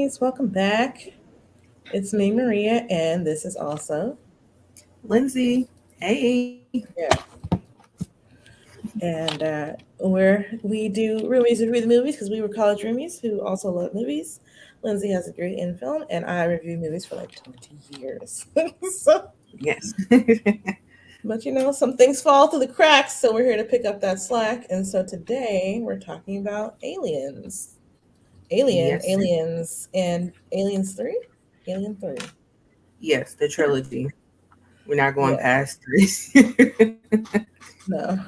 Roomies, welcome back. It's me, Maria, and this is also Lindsay, hey. yeah. And we do Roomies review the movies because we were college roomies who also love movies. Lindsay has a degree in film, and I review movies for like 20 years. so, Yes. but some things fall through the cracks, so we're here to pick up that slack. And so today we're talking about aliens, Yes. aliens, and Aliens 3, Alien 3. Yes, the trilogy. We're not going Yeah, past three. no.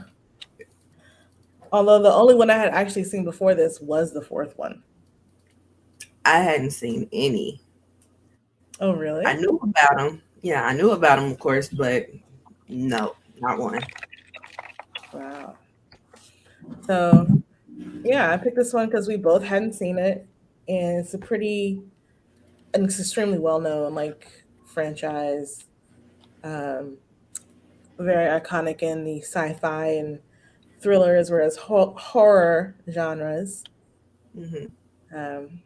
Although the only one I had actually seen before this was the fourth one. I hadn't seen any. Oh, really? I knew about them. Yeah, I knew about them, of course, but no, not one. Wow. So, yeah, I picked this one because we both hadn't seen it. And it's extremely well known, like, franchise. Um, Very iconic in the sci fi and thriller as well as horror genres. Hmm. Um,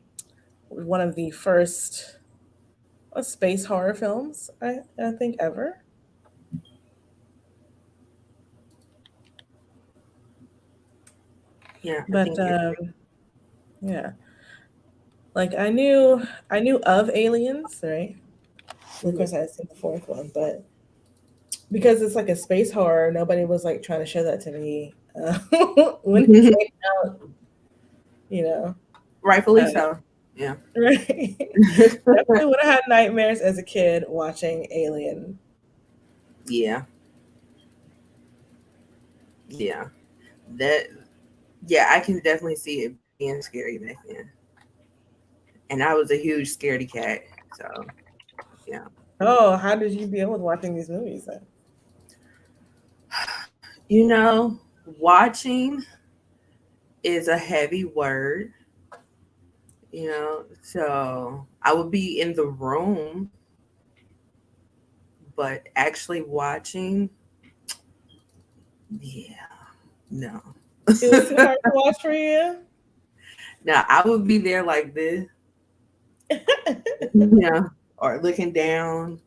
One of the first space horror films, I think, ever. Yeah, I But think you're yeah, like I knew of Aliens, right? Of right. course, I had seen the fourth one, but because it's like a space horror, nobody was like trying to show that to me when it Mhm. came out. You know, Rightfully uh, so. Yeah. right? Definitely would have had nightmares as a kid watching Alien. Yeah. Yeah. That. Yeah, I can definitely see it being scary back then. And I was a huge scaredy cat. So yeah. Oh, how did you deal with watching these movies then? You know, watching is a heavy word, so I would be in the room, but actually watching, yeah, no. It was too hard to watch for you. Now I would be there like this, yeah, or looking down,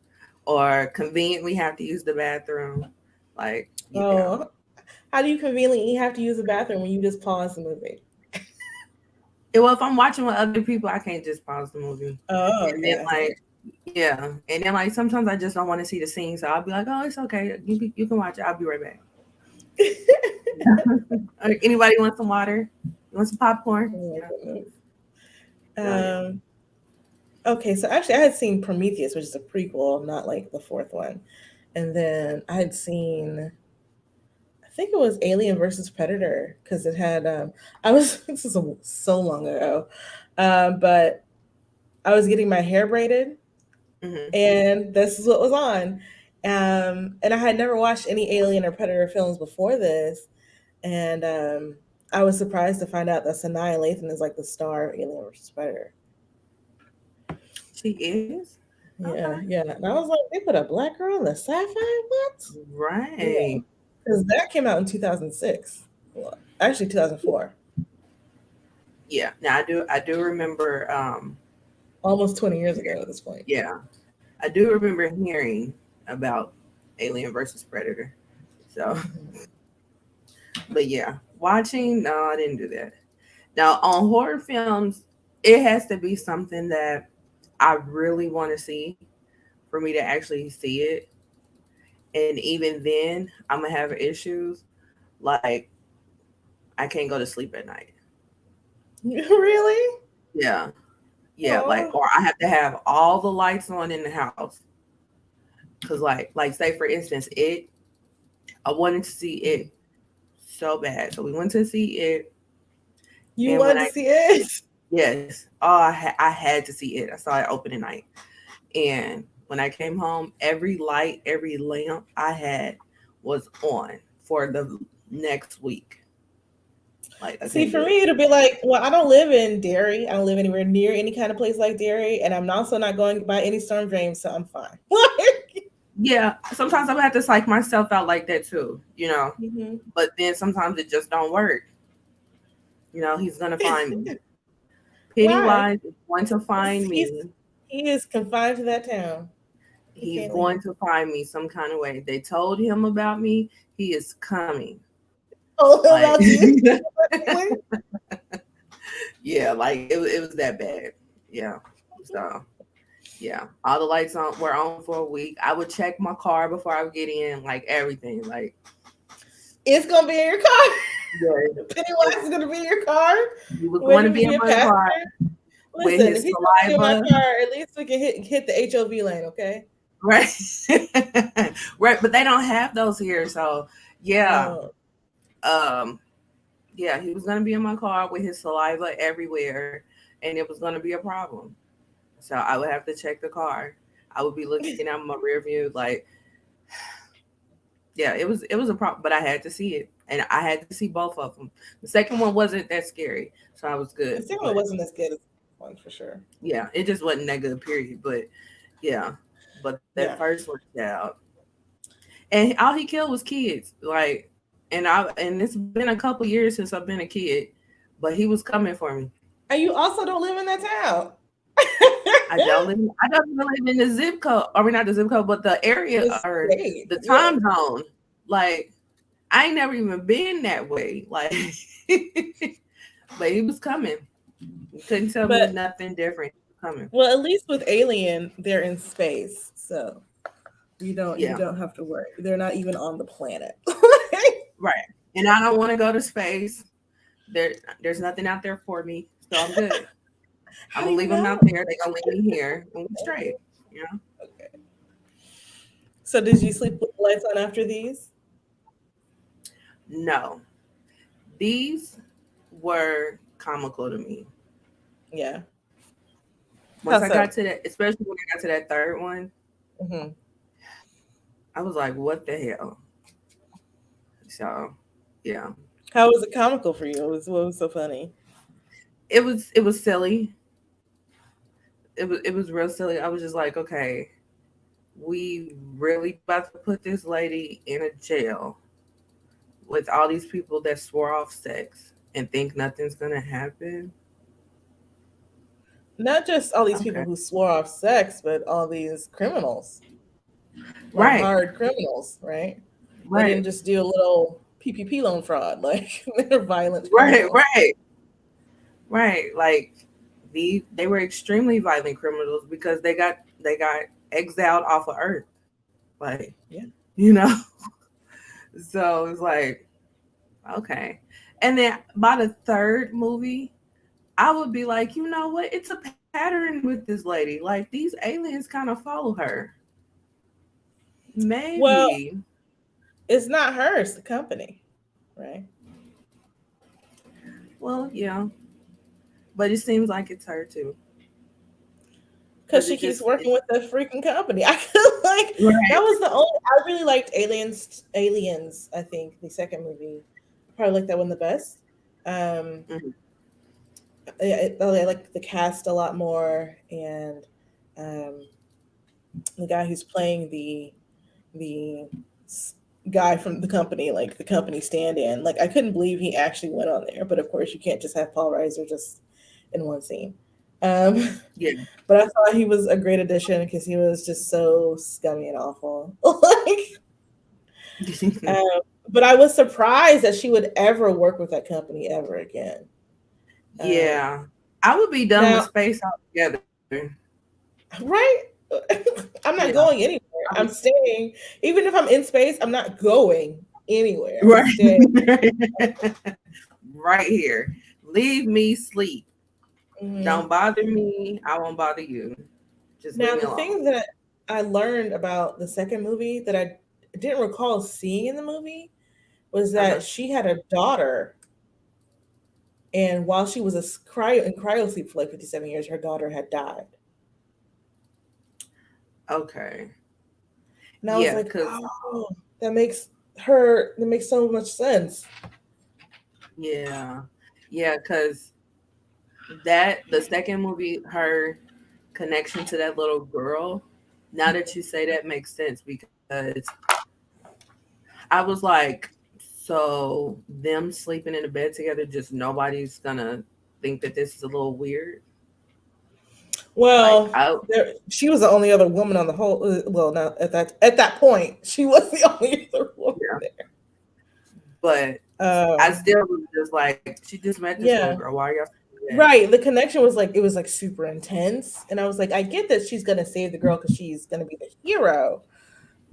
or conveniently have to use the bathroom. Like, yeah. Oh, how do you conveniently have to use the bathroom when you just pause the movie? Well, if I'm watching with other people, I can't just pause the movie. Oh, And then, yeah. like, yeah. And then, like, sometimes I just don't want to see the scene. So I'll be like, oh, it's okay. You can watch it. I'll be right back. Anybody want some water? You want some popcorn? Oh my Yeah. goodness. So, yeah. Um, okay, so actually, I had seen Prometheus, which is a prequel, not like the fourth one, and then I had seen, I think it was Alien versus Predator, because it had, I was this is so long ago, but I was getting my hair braided, Hmm. and this is what was on, and I had never watched any Alien or Predator films before this, and I was surprised to find out that Sanaa Lathan is like the star of Alien versus Predator. She is? Okay. Yeah, yeah. And I was like, they put a black girl in the sci-fi? What? Yeah. Right. Because that came out in 2006. Well, actually, 2004. Yeah. Now I do remember Almost 20 years ago at this point. yeah. I do remember hearing about Alien versus Predator. So, Mhm. but yeah, watching, no, I didn't do that. Now, on horror films, it has to be something that I really want to see for me to actually see it. And even then, I'm gonna have issues. Like, I can't go to sleep at night. Really? Yeah, yeah. Like, Oh. or I have to have all the lights on in the house. Cause, like, say for instance, I wanted to see it so bad, so we went to see it. You And when wanted to I see it? yes, oh, I had to see it. I saw it opening night, and when I came home, every light, every lamp I had was on for the next week. Like I See, couldn't for do it. me, it'll be like, well, I don't live in Derry. I don't live anywhere near any kind of place like Derry. And I'm also not going by any storm drains, so I'm fine. Yeah, sometimes I would have to psych myself out like that too, Mhm. But then sometimes it just don't work. He's gonna find me. Why? Pennywise is going to find He's me. he is confined to that town. He He's can't leave. going to find me some kind of way. They told him about me. He is coming. Oh, Like, about you. Really? yeah, like it was that bad. Yeah. So yeah, all the lights on were on for a week. I would check my car before I would get in, like everything. Like, It's gonna be in your car. yeah, Pennywise is gonna be in your car, he was going to waiting be for in you to my pass. car with Listen, if his he's gonna be in my saliva. car, at least we can hit the HOV lane, okay? Right. Right. But they don't have those here. So yeah. No. Um, yeah, he was gonna be in my car with his saliva everywhere, and it was gonna be a problem. So I would have to check the car. I would be looking at my rear view, like, yeah, it was a problem, but I had to see it, and I had to see both of them. The second one wasn't that scary, so I was The good. second one But wasn't as good as the one for sure. yeah, it just wasn't that good, period. But yeah, but that Yeah. first one, child, and all he killed was kids, like, and it's been a couple years since I've been a kid, but he was coming for me. And you also don't live in that town. I don't even live in the zip code. I mean, not the zip code, but the area The or state. the Yeah. time zone. Like, I ain't never even been that way. Like, but he was coming. You couldn't tell me But nothing different. Coming. well, at least with Alien, they're in space, so you Yeah, don't have to worry. They're not even on the planet. right. And I don't want to go to space. There's nothing out there for me, so I'm good. I'm How do gonna you leave them know? out there. They gonna leave me here, and we straight. You know. Okay. So did you sleep with the lights on after these? No, these were comical to me. Yeah. Once How I got so? to that, especially when I got to that third one, Hmm. I was like, "What the hell?" So, yeah, How was it comical for you? What was so funny? it was silly. It was real silly. I was just like, "Okay, we really about to put this lady in a jail with all these people that swore off sex and think nothing's gonna happen." Not just all these people Okay, who swore off sex, but all these criminals, like right, hard criminals, right? They right, didn't just do a little PPP loan fraud. Like they're violent right, criminals. right. Like they were extremely violent criminals because they got exiled off of Earth. Like, Yeah. you know. So it's like, okay. And then by the third movie, I would be like, you know what? It's a pattern with this lady. Like, these aliens kind of follow her. Well, Maybe. it's not her, it's the company, right? Well, yeah. But it seems like it's her too. Because Because she it keeps just, working with the freaking company. I feel like that right. was the only. I really liked Aliens. Aliens, I think the second movie. I probably like that one the best. Um, Mhm. I like the cast a lot more, and um, the guy who's playing the s- guy from the company, like the company stand-in. Like I couldn't believe he actually went on there. But of course, you can't just have Paul Reiser just in one scene. Um, Yeah. but I thought he was a great addition because he was just so scummy and awful. Like, um, but I was surprised that she would ever work with that company ever again. Um, Yeah. I would be done with now, space altogether. right? I'm Yeah. not going anywhere. I would, I'm staying. Even if I'm in space, I'm not going anywhere. I'm right. staying. Right here. Leave me sleep. Mhm. Don't bother me. I won't bother you. Just leave Now, me the alone. thing that I learned about the second movie that I didn't recall seeing in the movie was Uh-huh. that she had a daughter, and while she was in cryo sleep for like 57 years, her daughter had died. Okay. And I was Yeah, like, cause oh, that makes so much sense. yeah, yeah, cause that the second movie, her connection to that little girl. Now that you say that makes sense because I was like, so them sleeping in the bed together, just nobody's gonna think that this is a little weird. Like Well, I she was the only other woman on the whole. Well, not at that point, she was the only other woman yeah, there. but I Um, still was just like, she just met this one yeah, girl. Why are y'all doing that? right. The connection was like it was like super intense, and I was like, I get that she's gonna save the girl because she's gonna be the hero,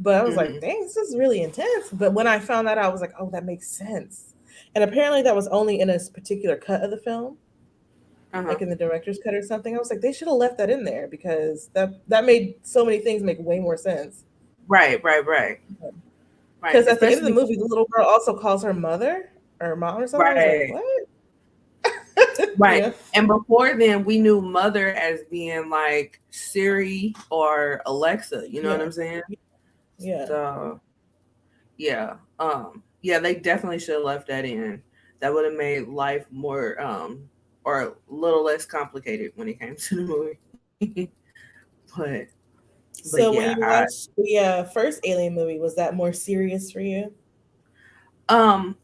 but I was like, Hmm. dang, this is really intense. But when I found that out, I was like, oh, that makes sense. And apparently, that was only in a particular cut of the film, Uh-huh. like in the director's cut or something. I was like, they should have left that in there because that made so many things make way more sense. Right, right, right, right. Because at the end of the Especially movie, the little girl also calls her mother or mom or something. I was like, right, what? right. Yeah, And before then, we knew mother as being like Siri or Alexa. You know what yeah, I'm saying? yeah. So yeah, yeah, they definitely should have left that in. That would have made life more or a little less complicated when it came to the movie. but but So yeah, when you watched the first Alien movie, was that more serious for you? um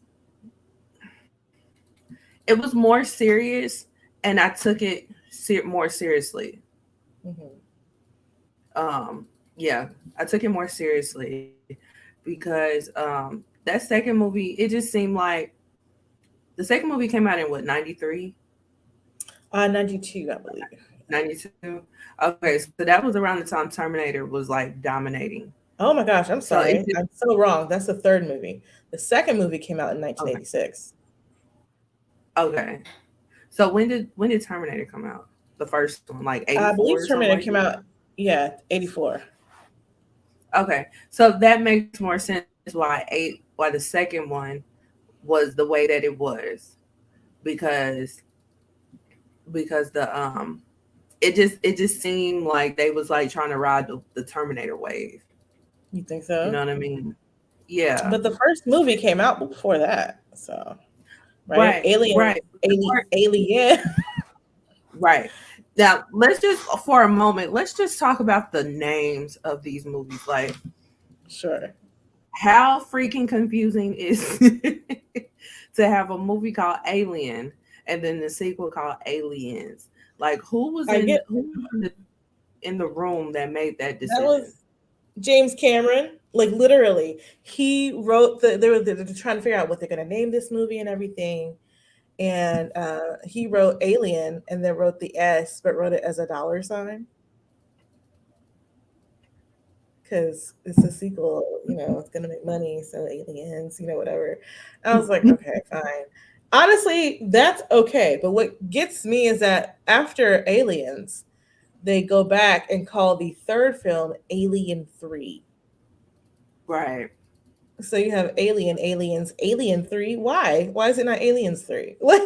it was more serious, and I took it more seriously. Hmm. Um, yeah, I took it more seriously because that second movie, it just seemed like the second movie came out in what, 93, 92, I believe. 92. Okay, so that was around the time Terminator was like dominating. Oh my gosh, I'm So it sorry. just I'm so wrong. That's the third movie. The second movie came out in okay. 1986. Okay. So when did Terminator come out? The first one, like I 84 believe or something Terminator like came that? out, yeah, 84. Okay. So that makes more sense why the second one was the way that it was, because the it just seemed like they was like trying to ride the Terminator wave. You think You know so? what I mean? Yeah. But the first movie came out before that. So, right? Right. Right. Alien. Right. Now, let's just for a moment, let's just talk about the names of these movies. Like, Sure. how freaking confusing is to have a movie called Alien and then the sequel called Aliens? Like, I get who was in the room that made that that decision? was James Cameron. Like literally, he wrote they're trying to figure out what they're gonna name this movie and everything. And he wrote Alien and then wrote the S, but wrote it as a dollar sign because it's a sequel. It's gonna make money, so aliens, whatever. I was like, okay, fine. Honestly, that's okay. But what gets me is that after Aliens, they go back and call the third film Alien 3. Right. So you have Alien, Aliens, Alien 3. Why? Why is it not Aliens 3? Like,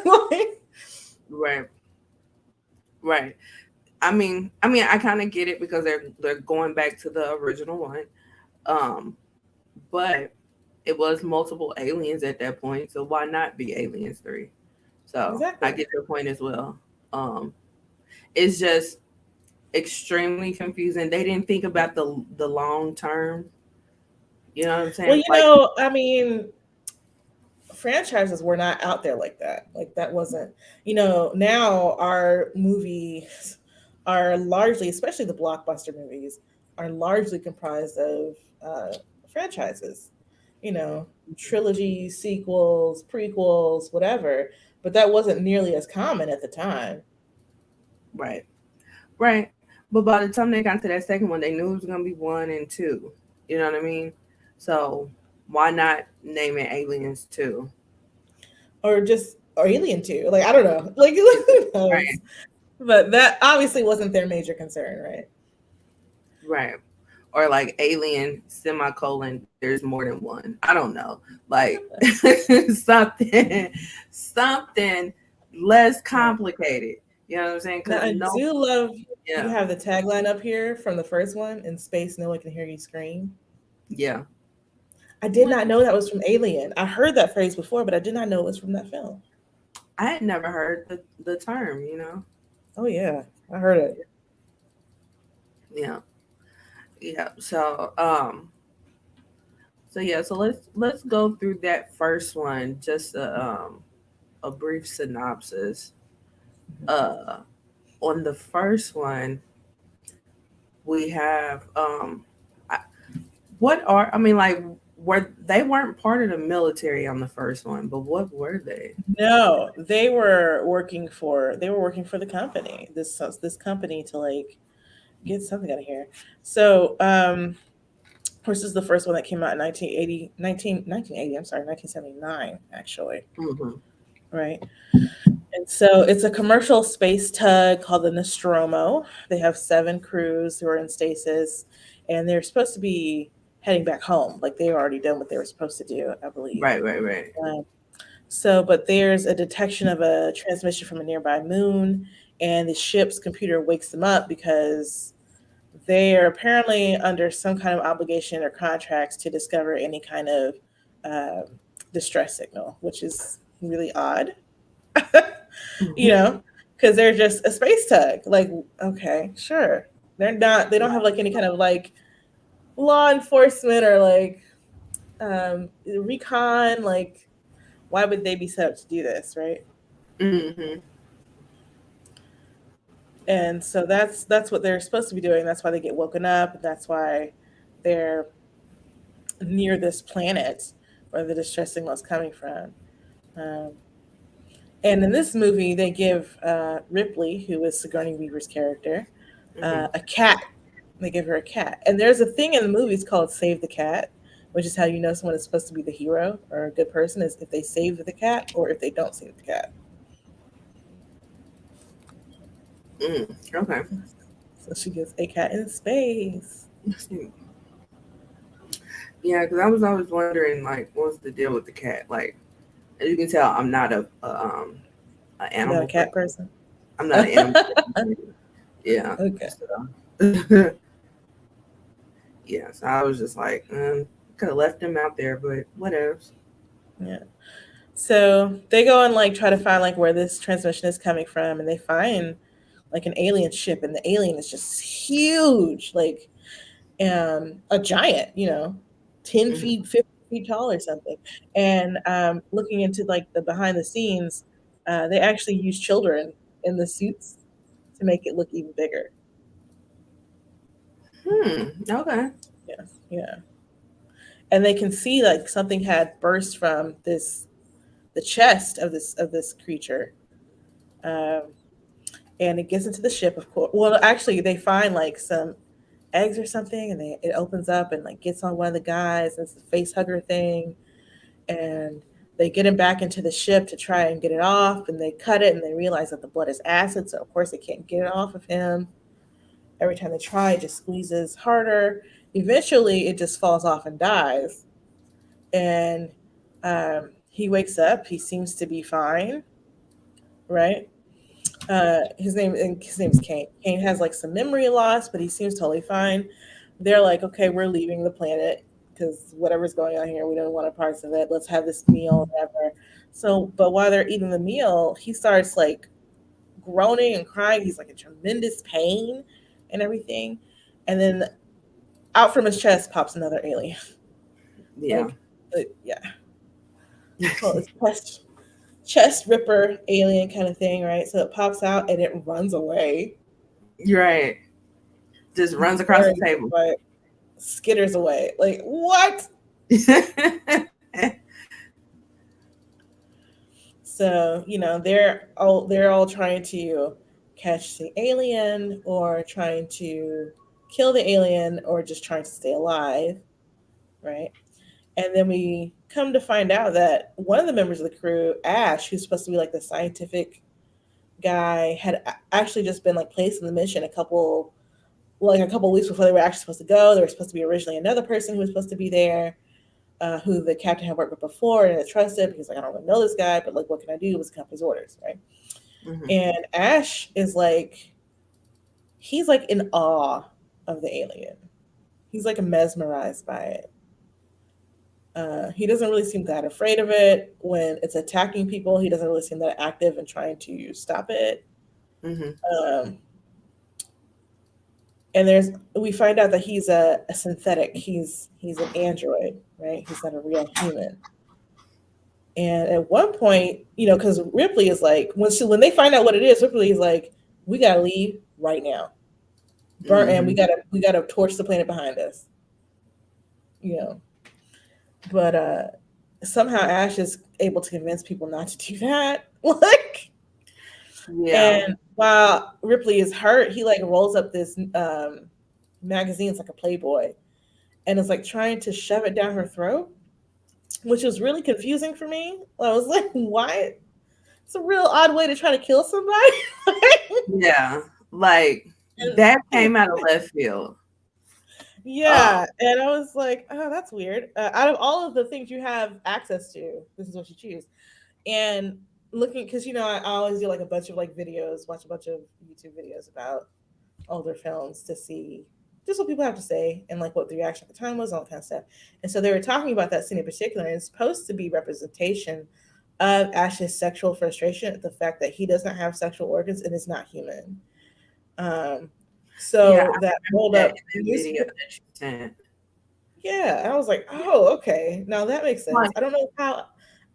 Right. Right. I mean, I kind of get it because they're going back to the original one. Um, but it was multiple aliens at that point, so why not be Aliens 3? So I exactly. get your point as well. Um, it's just extremely confusing. They didn't think about the long term. You know what I'm Well, saying? Like, I mean, franchises were not out there like that. Like that wasn't, now our movies are largely, especially the blockbuster movies, are largely comprised of franchises. Trilogies, sequels, prequels, whatever. But that wasn't nearly as common at the time. right, right. But by the time they got to that second one, they knew it was gonna be one and two. You know what I mean? So why not name it Aliens 2? Or Alien 2. Like I don't know. Like who Right, knows? But that obviously wasn't their major concern, right? right. Or like Alien semicolon, there's more than one. I don't know. Like something, something less Right. complicated. You know what I'm saying? Now Because I no, do love you yeah, have the tagline up here from the first one, in space no one can hear you scream. yeah. I did What? not know that was from Alien. I heard that phrase before, but I did not know it was from that film. I had never heard the term. You know? Oh yeah, I heard it. Yeah, yeah. So yeah. So let's go through that first one. Just a brief synopsis. Uh, on the first one, we have I- what are I mean like were they weren't part of the military on the first one, but what were they? No, they were working for the company. This company to like get something out of here. So, of course, this is the first one that came out in 1980. I'm sorry, 1979 actually, Hmm. right? And so it's a commercial space tug called the Nostromo. They have 7 crews who are in stasis, and they're supposed to be heading back home. Like they already done what they were supposed to do, I believe. Right, right, right. Um, but there's a detection of a transmission from a nearby moon, and the ship's computer wakes them up because they are apparently under some kind of obligation or contracts to discover any kind of um, distress signal, which is really odd. you Hmm. know, because they're just a space tug. Like, okay, sure. They're not, they don't have like any kind of like law enforcement or like recon. Like, why would they be set up to do this, right? Hmm. And so that's what they're supposed to be doing. That's why they get woken up. That's why they're near this planet where the distress signal is coming from. Um, and in this movie, they give Ripley, who is Sigourney Weaver's character, Hmm. a cat. They give her a cat. And there's a thing in the movies called Save the Cat, which is how you know someone is supposed to be the hero or a good person is if they save the cat or if they don't save the cat. Mm. Okay. So she gets a cat in space. Yeah, because I was always wondering, like, what's the deal with the cat? Like, as you can tell, I'm not an You're not a animal cat person. person? I'm not an animal person. Yeah. Okay. So, yeah. So I was just like, could have left him out there, but what else? Yeah. So they go and like try to find like where this transmission is coming from, and they find like an alien ship, and the alien is just huge, like a giant, 10 feet, 50 feet tall or something. And looking into like the behind the scenes, they actually use children in the suits to make it look even bigger. Hmm. Okay. Yeah, yeah. And they can see like something had burst from the chest of this creature. Um, and it gets into the ship, of course. Well, actually, they find like some eggs or something, and it opens up and like gets on one of the guys. And it's the face hugger thing, and they get him back into the ship to try and get it off, and they cut it, and they realize that the blood is acid, so of course they can't get it off of him. Every time they try, it just squeezes harder. Eventually, it just falls off and dies. And he wakes up. He seems to be fine, right? His name is Kane. Kane has like some memory loss, but he seems totally fine. They're like, okay, we're leaving the planet because whatever's going on here, we don't want a parts of it. Let's have this meal, whatever. So, but while they're eating the meal, he starts like groaning and crying. He's like in tremendous pain and everything. And then out from his chest pops another alien. Yeah. Like, yeah, well, it's chest ripper alien kind of thing, right? So it pops out and it runs away. You're right. Just runs across the Very table. like skitters away. Like what? So they're all trying to catch the alien or trying to kill the alien or just trying to stay alive, right? And then we come to find out that one of the members of the crew, Ash, who's supposed to be like the scientific guy, had actually just been like placed in the mission a couple weeks before they were actually supposed to go. There was supposed to be originally another person who was supposed to be there, who the captain had worked with before and had trusted. He's like, I don't really know this guy, but like, what can I do? It was the company's orders, right? Hmm. And Ash is like, he's like in awe of the alien. He's like mesmerized by it. He doesn't really seem that afraid of it when it's attacking people. He doesn't really seem that active in trying to stop it. Hmm. Um, and we find out that he's a synthetic. He's an android, right? He's not a real human. And at one point, because Ripley is like, when they find out what it is, Ripley is like, we gotta leave right now, burn, and we Hmm. gotta torch the planet behind us, you know. But somehow Ash is able to convince people not to do that, like. Yeah. And while Ripley is hurt, he like rolls up this magazine, it's like a Playboy, and is like trying to shove it down her throat, which was really confusing for me. I was like, why? It's a real odd way to try to kill somebody. Yeah. Like And that came out of left field. Um, yeah, and I was like, oh, that's weird. Out of all of the things you have access to, this is what you choose. And looking, because I always do like a bunch of like videos, watch a bunch of YouTube videos about older films to see just what people have to say and like what the reaction at the time was, all that kind of stuff. And so they were talking about that scene in particular, and it's supposed to be representation of Ash's sexual frustration at the fact that he doesn't have sexual organs and is not human. Um, yeah, so I that remember rolled that up in the video that you sent. yeah, I was like, oh, okay, now that makes sense. Like, I don't know how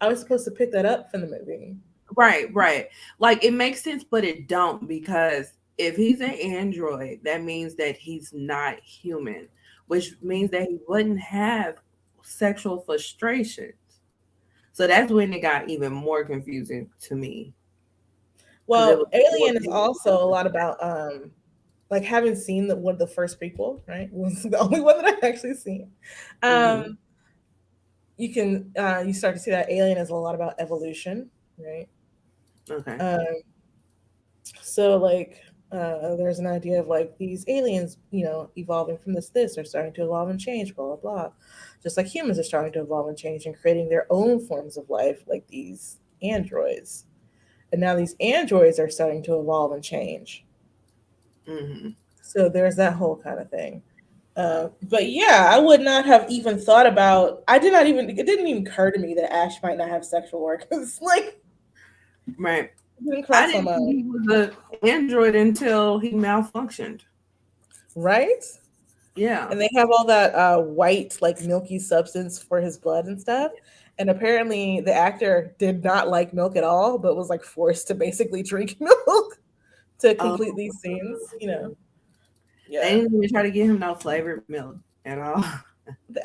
I was supposed to pick that up from the movie. right, right. Like it makes sense, but it don't because if he's an android, that means that he's not human, which means that he wouldn't have sexual frustrations. So that's when it got even more confusing to me because it Well, was more Alien is people. also a lot about like having seen the one of the first prequel, right? Was the only one that I've actually seen. Hmm. Um, you start to see that Alien is a lot about evolution, right? Okay. Um, so like there's an idea of like these aliens, evolving from this are starting to evolve and change, blah blah blah. Just like humans are starting to evolve and change and creating their own forms of life, like these androids. And now these androids are starting to evolve and change. Hmm. So there's that whole kind of thing. But yeah, I would not have even thought about. I did not even. It didn't even occur to me that Ash might not have sexual organs. Like, Right. it didn't I cross my didn't think mind. he was an android until he malfunctioned. Right? Yeah. And they have all that white, like milky substance for his blood and stuff. And apparently, the actor did not like milk at all, but was like forced to basically drink milk to Oh, complete these scenes. they Yeah. didn't even try to give him no flavored milk at all.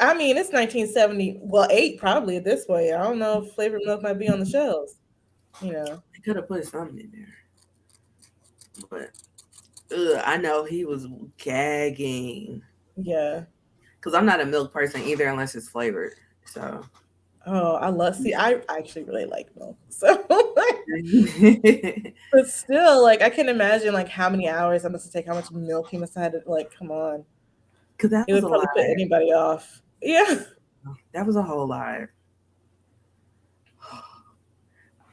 I mean, it's 1970. Well, eight probably at this point. I don't know if flavored milk might be on the shelves. You know. They could have put something in there, but I know he was gagging Yeah. because I'm not a milk person either unless it's flavored. So, Oh, I love. See, I actually really like milk. So, because but still, like, I can imagine like how many hours I must have taken, how much milk he must have had to like. Come on, that it was would a probably lot. put anybody off. Yeah. That was a whole lot.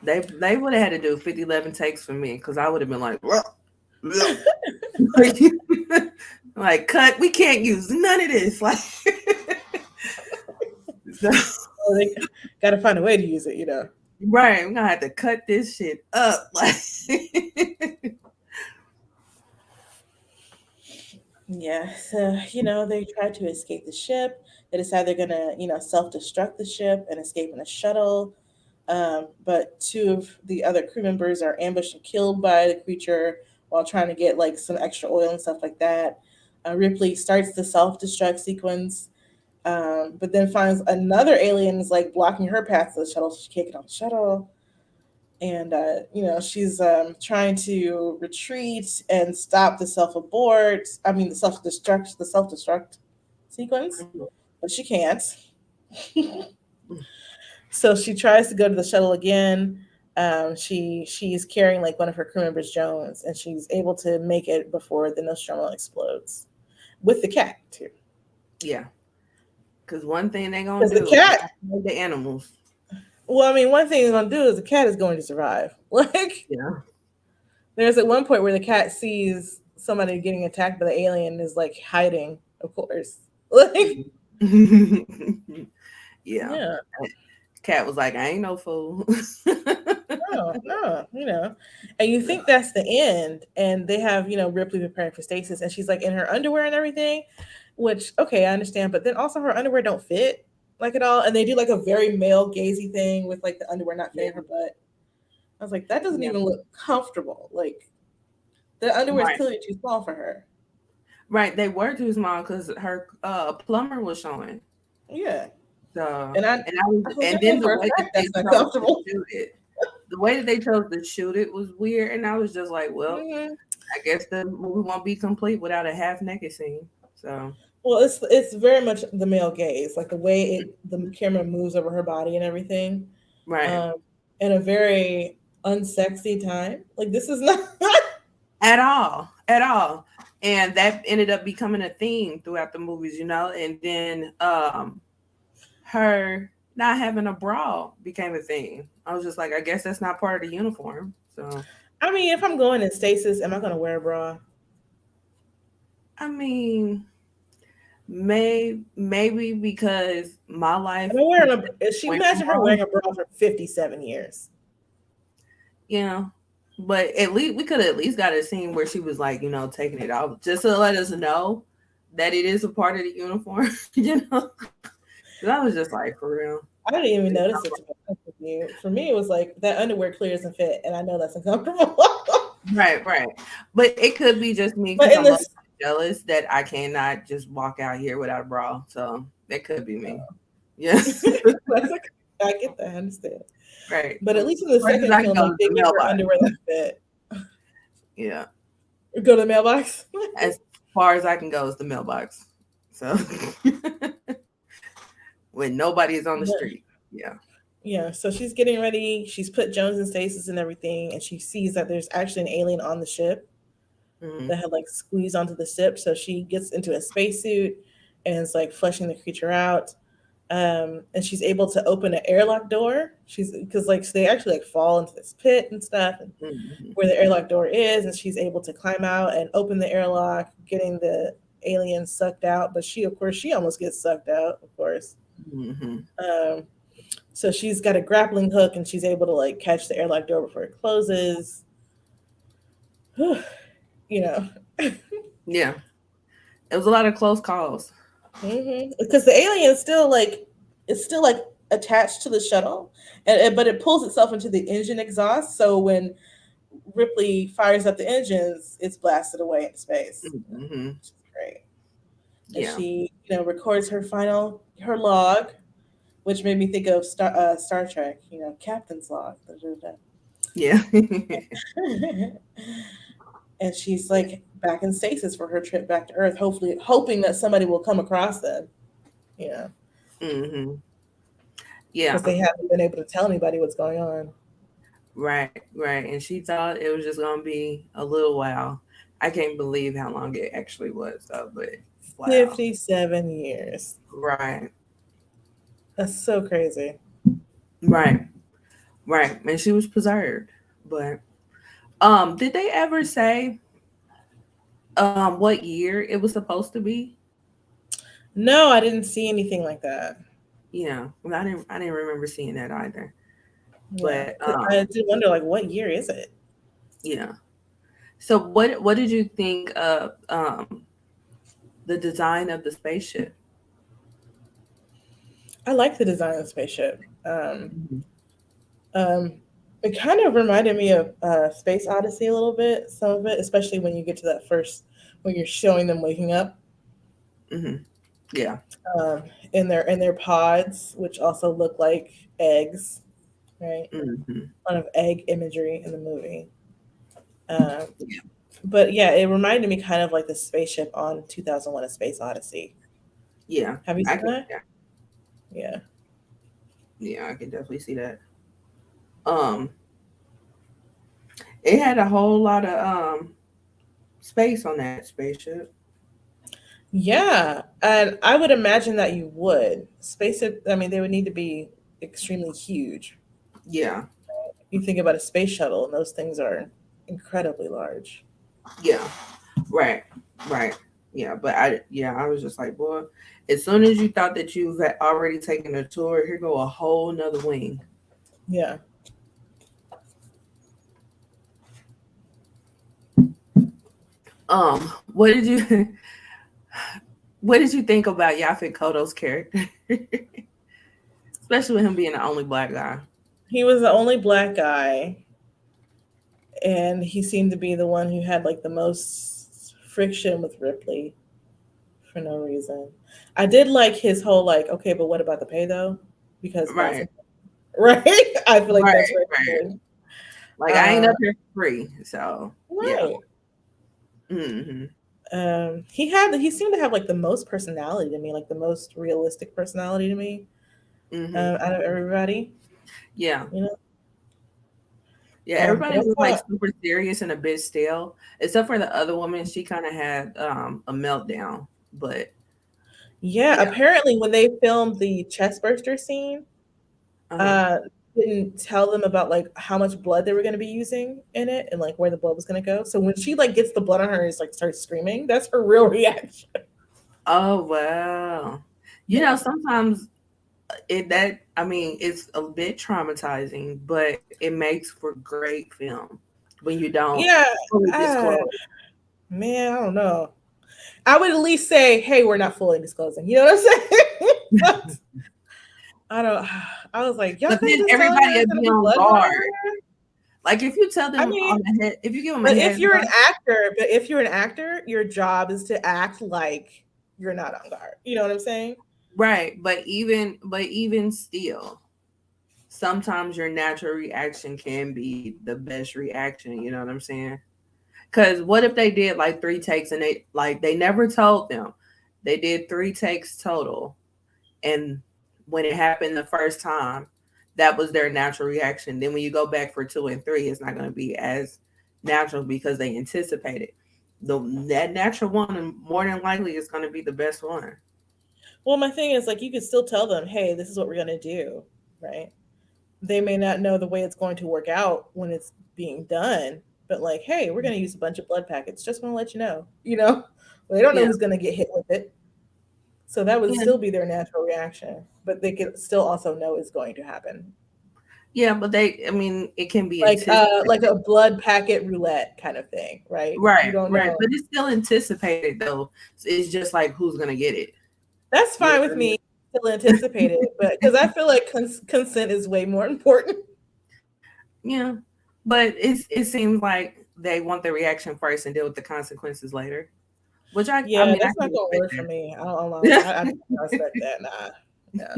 They would have had to do 50, 11 takes for me because I would have been like, like cut. We can't use none of this. Like, so, Well, they got to find a way to use it. right, I'm gonna have to cut this shit up. Like, Yeah. So they try to escape the ship. They decide they're gonna self-destruct the ship and escape in a shuttle. But two of the other crew members are ambushed and killed by the creature while trying to get like some extra oil and stuff like that. Ripley starts the self destruct sequence, but then finds another alien is like blocking her path to the shuttle. So she can't get on the shuttle. And she's trying to retreat and stop the self abort. I mean the self destruct sequence, but she can't. So she tries to go to the shuttle again. She's carrying like one of her crew members, Jones, and she's able to make it before the Nostromo explodes with the cat too. yeah, because one thing they gonna Because the do is cat, the animals. well, I mean, one thing they're gonna do is the cat is going to survive. Like Yeah. there's at one point where the cat sees somebody getting attacked by the alien and is like hiding, of course. Like Yeah. yeah, Cat was like, I ain't no fool. no, no, and you think that's the end, and they have Ripley preparing for stasis, and she's like in her underwear and everything, which okay, I understand, but then also her underwear don't fit. like at all. And they do like a very male gazy thing with like the underwear not Yeah, fitting her butt. I was like, that doesn't yeah, even look comfortable. Like the underwear is right, clearly too small for her. right. They were too small because her plumber was showing. Yeah. So, And and I then know the for a way that fact they that's not chose to comfortable. shoot it, the way that they chose to shoot it was weird, and I was just like, well, Hmm. I guess the movie won't be complete without a half naked scene. So, Well, it's very much the male gaze, like the way the camera moves over her body and everything, right, um, in a very unsexy time. Like this is not. at all, and that ended up becoming a theme throughout the movies, and then her not having a bra became a thing. I was just like, I guess that's not part of the uniform. So, I mean, if I'm going in stasis, am I going to wear a bra? I mean, maybe because my life Am I wearing consists a? She of wearing imagine her bras, wearing a bra for 57 years. you know. But at least we could have at least got a scene where she was like, taking it off just to let us know that it is a part of the uniform, you know. 'Cause I was just like, for real. I didn't even notice it. To be honest with you, for me, it was like that underwear clears and fit, and I know that's uncomfortable. Right, right. But it could be just me But because in I'm this, jealous that I cannot just walk out here without a bra. So that could be me. Yeah. that's like, I get that, I understand. Right. But at least in the Far as second I can film, go like is they the give her mailbox. underwear that fit. Yeah. Go to the mailbox. As far as I can go is the mailbox. So when nobody is on the Yeah. street. Yeah. Yeah, so she's getting ready. She's put Jones in stasis and everything, and she sees that there's actually an alien on the ship Hmm. that had like squeezed onto the ship. So she gets into a spacesuit and is like flushing the creature out. And she's able to open an airlock door. She's because like they actually like fall into this pit and stuff, and Hmm. where the airlock door is, and she's able to climb out and open the airlock, getting the alien sucked out. But she, of course, she almost gets sucked out, of course. Hmm. Um, so she's got a grappling hook, and she's able to like catch the airlock door before it closes. you know, Yeah. It was a lot of close calls. because the alien is still like it's still like attached to the shuttle, and but it pulls itself into the engine exhaust. So when Ripley fires up the engines, it's blasted away into space. Hmm. Which is great. And Yeah. she, records her log, which made me think of Star Trek. Captain's log. Da, da, da. Yeah. And she's like back in stasis for her trip back to Earth, hopefully hoping that somebody will come across them. You know, Hmm. Yeah. because they haven't been able to tell anybody what's going on. Right, right. And she thought it was just gonna be a little while. I can't believe how long it actually was though, but wow. 57 years. Right, That's so crazy. right, right. And she was preserved. But did they ever say what year it was supposed to be? No, I didn't see anything like that. Yeah. Well, I didn't remember seeing that either. Yeah, But 'cause I did wonder, like, what year is it? yeah. So what did you think of the design of the spaceship? I like the design of the spaceship. Mhm. Um, it kind of reminded me of Space Odyssey a little bit, some of it, especially when you get to that first, when you're showing them waking up Mhm. Yeah. um, in their pods, which also look like eggs, right? Mhm. A lot of egg imagery in the movie. Um, but yeah, it reminded me kind of like the spaceship on 2001: A Space Odyssey. Yeah. Have you I seen can that? Yeah. Yeah, I can definitely see that. Um, it had a whole lot of space on that spaceship. Yeah, and I would imagine that you would. Spaceship, I mean, they would need to be extremely huge. Yeah, You think about a space shuttle, and those things are incredibly large. yeah, right, right. Yeah, but I was just like, boy, as soon as you thought that you've already taken a tour, here go a whole nother wing. Yeah. What did you what did you think about Yaphet Kotto's character? especially with him being the only black guy. He was the only black guy, and he seemed to be the one who had like the most friction with Ripley for no reason. I did like his whole like, okay, but what about the pay though? Because that's Right, right. I feel like that's right, very right. important. Like I ain't Uh, up here for free, so yeah. right. Hmm. He seemed to have like the most personality to me, like the most realistic personality to me, Hmm. out of everybody. Yeah, You know. yeah. But Everybody I was like thought, super serious and a bit stale, except for the other woman. She kind of had a meltdown, but yeah. yeah. Apparently, when they filmed the chest burster scene, Uh-huh. uh, didn't tell them about like how much blood they were going to be using in it and like where the blood was going to go. So when she like gets the blood on her and just like starts screaming, that's her real reaction. Oh wow. Yeah. Sometimes I mean, it's a bit traumatizing, but it makes for great film when you don't Yeah. fully Uh, disclose. man, I don't know. I would at least say, hey, we're not fully disclosing. You know what I'm saying? But I don't. I was like, y'all But couldn't then just tell her everybody there's would gonna be be on blood running guard. everywhere. Like if you tell I them mean, on the head, if you give them a but heads up, your job is to act like you're not on guard. You know what I'm saying? right? But even still, sometimes your natural reaction can be the best reaction. You know what I'm saying? Because what if they did like three takes and they never told them they did three takes total, and when it happened the first time, that was their natural reaction. Then when you go back for two and three, it's not going to be as natural because they anticipated. That natural one more than likely is going to be the best one. Well, my thing is like you could still tell them, hey, this is what we're gonna do, right? They may not know the way it's going to work out when it's being done, but like, hey, we're gonna use a bunch of blood packets. Just want to let you know, you know. Well, they don't know Yeah, who's gonna get hit with it, so that would yeah, still be their natural reaction, but they could still also know it's going to happen. yeah. But I mean, it can be Like anticipated. a blood packet roulette kind of thing, right? You Right, don't right. know. But it's still anticipated though. It's just like who's going to get it. That's You know fine what with I mean? me. Still anticipated, but because I feel like consent is way more important. Yeah. But it seems like they want the reaction first and deal with the consequences later. Which I Yeah, mean I that's can not gonna work for respect me. I don't know. that. I don't respect that. Nah. Yeah.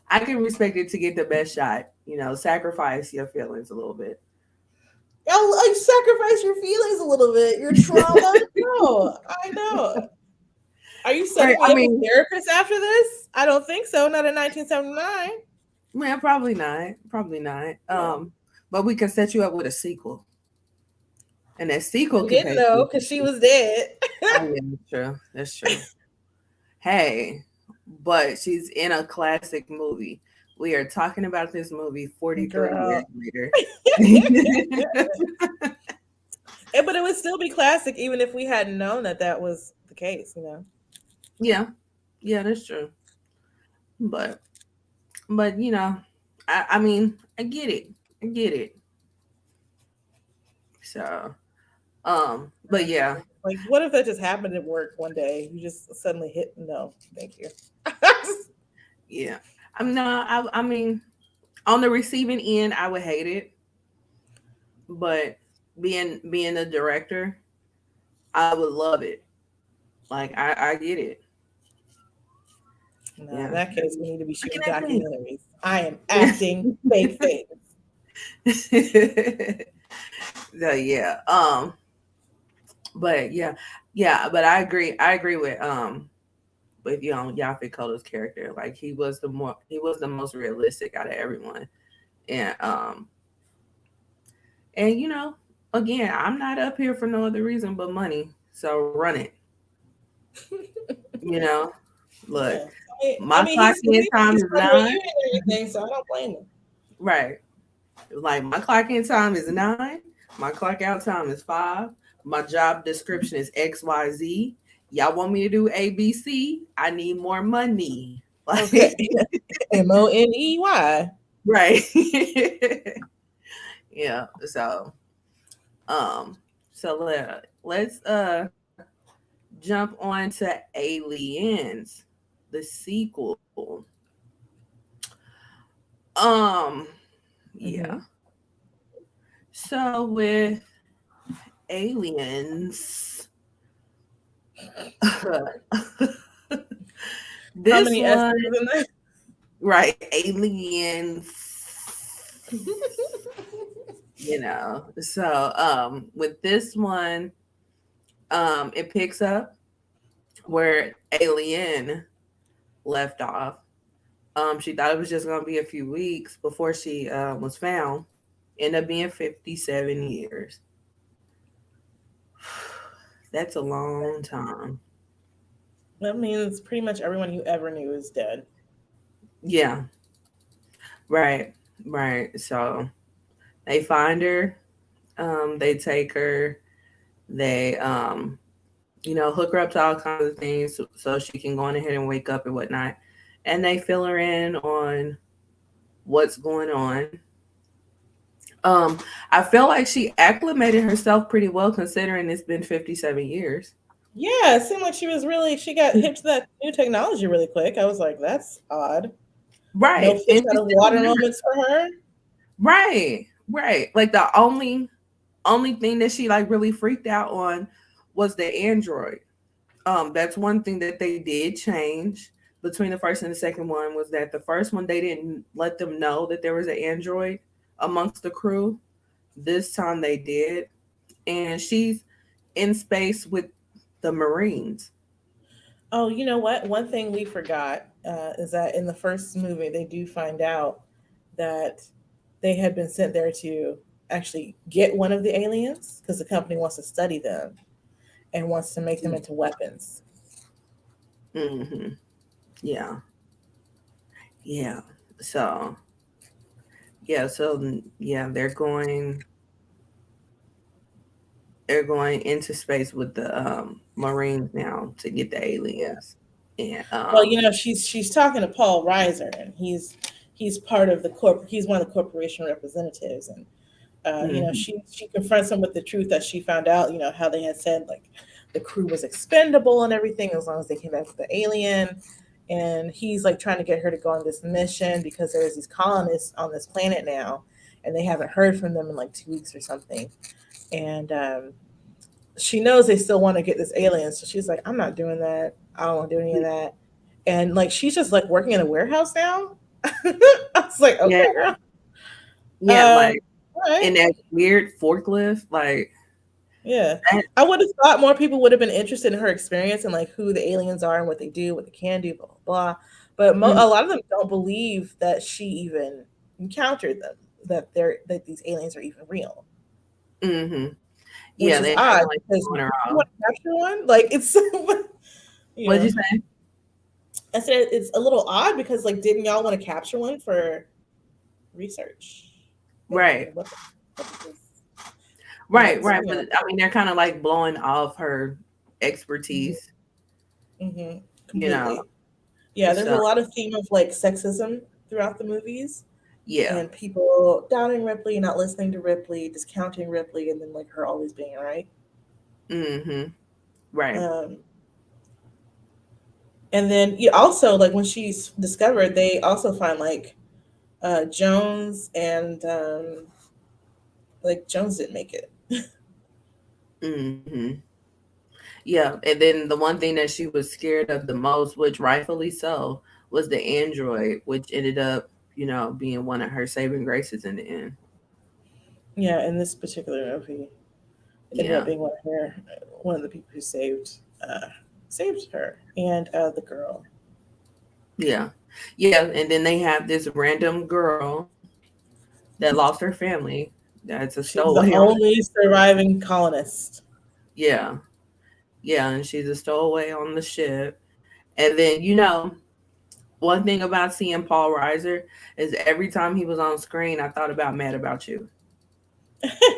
I can respect it to get the best shot. Sacrifice your feelings a little bit. I'll like sacrifice your feelings a little bit, your trauma. No, I know. Are you Right. setting me I up with mean, therapists after this? I don't think so. Not in 1979. man, probably not. Probably not. But we can set you up with a sequel. And that sequel We can didn't pay for know it. because she was dead. Oh yeah, that's true. That's true. Hey, but she's in a classic movie. We are talking about this movie 43 years Girl. later. But it would still be classic even if we hadn't known that that was the case, you know? Yeah. Yeah, that's true. But I mean, I get it. I get it. So, but yeah, Like, what if that just happened at work one day? You just suddenly hit, no, thank you. yeah. I'm not. I mean, on the receiving end, I would hate it, but being a director, I would love it. Like I get it. No, in Yeah. that case, we need to be What shooting can I think? documentaries. I am acting fake things. So yeah. But yeah, yeah. But I agree. I agree with Yaphet Kotto's character. Like he was the most realistic out of everyone. And again, I'm not up here for no other reason but money. So run it. You know, look, Yeah. I my mean, clock in time he's is from reunion 9. and everything, so I don't blame him. Right. Like my clock in time is 9. My clock out time is 5. My job description is XYZ. Y'all want me to do ABC? I need more money. Like, Okay. Money. right. Yeah. Um, let's jump on to Aliens, the sequel. Um, yeah. Hmm. So with aliens, How this many S's one, in there? right? Aliens, So, with this one, it picks up where Alien left off. She thought it was just gonna be a few weeks before she was found. Ended up being 57 years. That's a long time. That means pretty much everyone you ever knew is dead. Yeah, right, right. So they find her, they take her, they hook her up to all kinds of things so she can go on ahead and wake up and whatnot. And they fill her in on what's going on. Um, I feel like she acclimated herself pretty well considering it's been 57 years. Yeah, it seemed like she got hip to that new technology really quick. I was like, that's odd. No Right. fish And out she's of still water not. moments for her. Right. Right. Like the only thing that she like really freaked out on was the android. That's one thing that they did change between the first and the second one was that the first one they didn't let them know that there was an android amongst the crew. This time they did, and she's in space with the Marines. Oh, you know what? One thing we forgot is that in the first movie, they do find out that they had been sent there to actually get one of the aliens because the company wants to study them and wants to make them into weapons. Mm-hmm. Yeah, yeah. So yeah, they're going into space with the Marines now to get the Yeah. aliens, and Well, she's talking to Paul Reiser, and he's part of the corp. He's one of the corporation representatives, and mhm, she confronts him with the truth that she found out. How they had said like the crew was expendable and everything as long as they came back with the alien, and he's like trying to get her to go on this mission because there's these colonists on this planet now, and they haven't heard from them in like 2 weeks or something, and she knows they still want to get this alien, so she's like, I'm not doing that. I don't want to do any of that. And like she's just like working in a warehouse now. I was like, yeah, okay, girl. yeah, like All right. in that weird forklift, like Yeah. that. I would have thought more people would have been interested in her experience and like who the aliens are and what they do, what they can do, blah, blah, blah. But a lot of them don't believe that she even encountered them, that these aliens are even real, Mm-hmm. which Yeah, is they kind odd of like because on her you own. want to capture one? Like it's, you What'd you know, say? I said it's a little odd because like, didn't y'all want to capture one for research and Right, weapons purposes? And right, that's, right. But I mean, they're kind of like blowing off her mhm, expertise, mhm, you know. completely. Yeah, there's a So lot of theme of like sexism throughout the movies yeah. and people doubting Ripley, not listening to Ripley, discounting Ripley, and then like her always being right. Mm-hmm. Right. Um, and then you also like when she's discovered, they also find like Jones and like Jones didn't make it. Mm-hmm. Yeah, and then the one thing that she was scared of the most, which rightfully so, was the android, which ended up, being one of her saving graces in the end. Yeah, in this particular movie, ended Yeah, up being one of the people who saved her and the girl. yeah, yeah. And then they have this random girl that lost her family. That's a She's the stowaway on the only surviving colonist. yeah, yeah, and she's a stowaway on the ship. And then one thing about seeing Paul Reiser is every time he was on screen, I thought about Mad About You.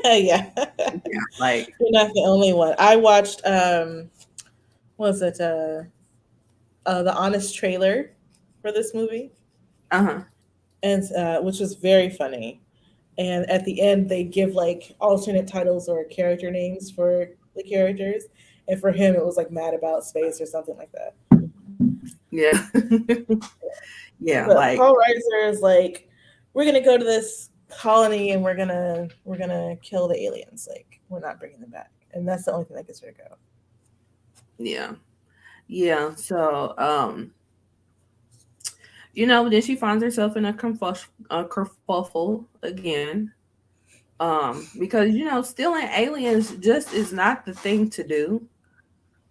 Yeah. Yeah, like You're not the only one. I watched what was it the honest trailer for this movie, uh-huh. and which was very funny. And at the end they give like alternate titles or character names for the characters. And for him it was like Mad About Space or something like that. Yeah. Yeah, But like Paul Reiser is like we're gonna go to this colony and we're gonna kill the aliens. Like we're not bringing them back, and that's the only thing that gets her to go. Yeah. Yeah. So, then she finds herself in a kerfuffle again. Because stealing aliens just is not the thing to do.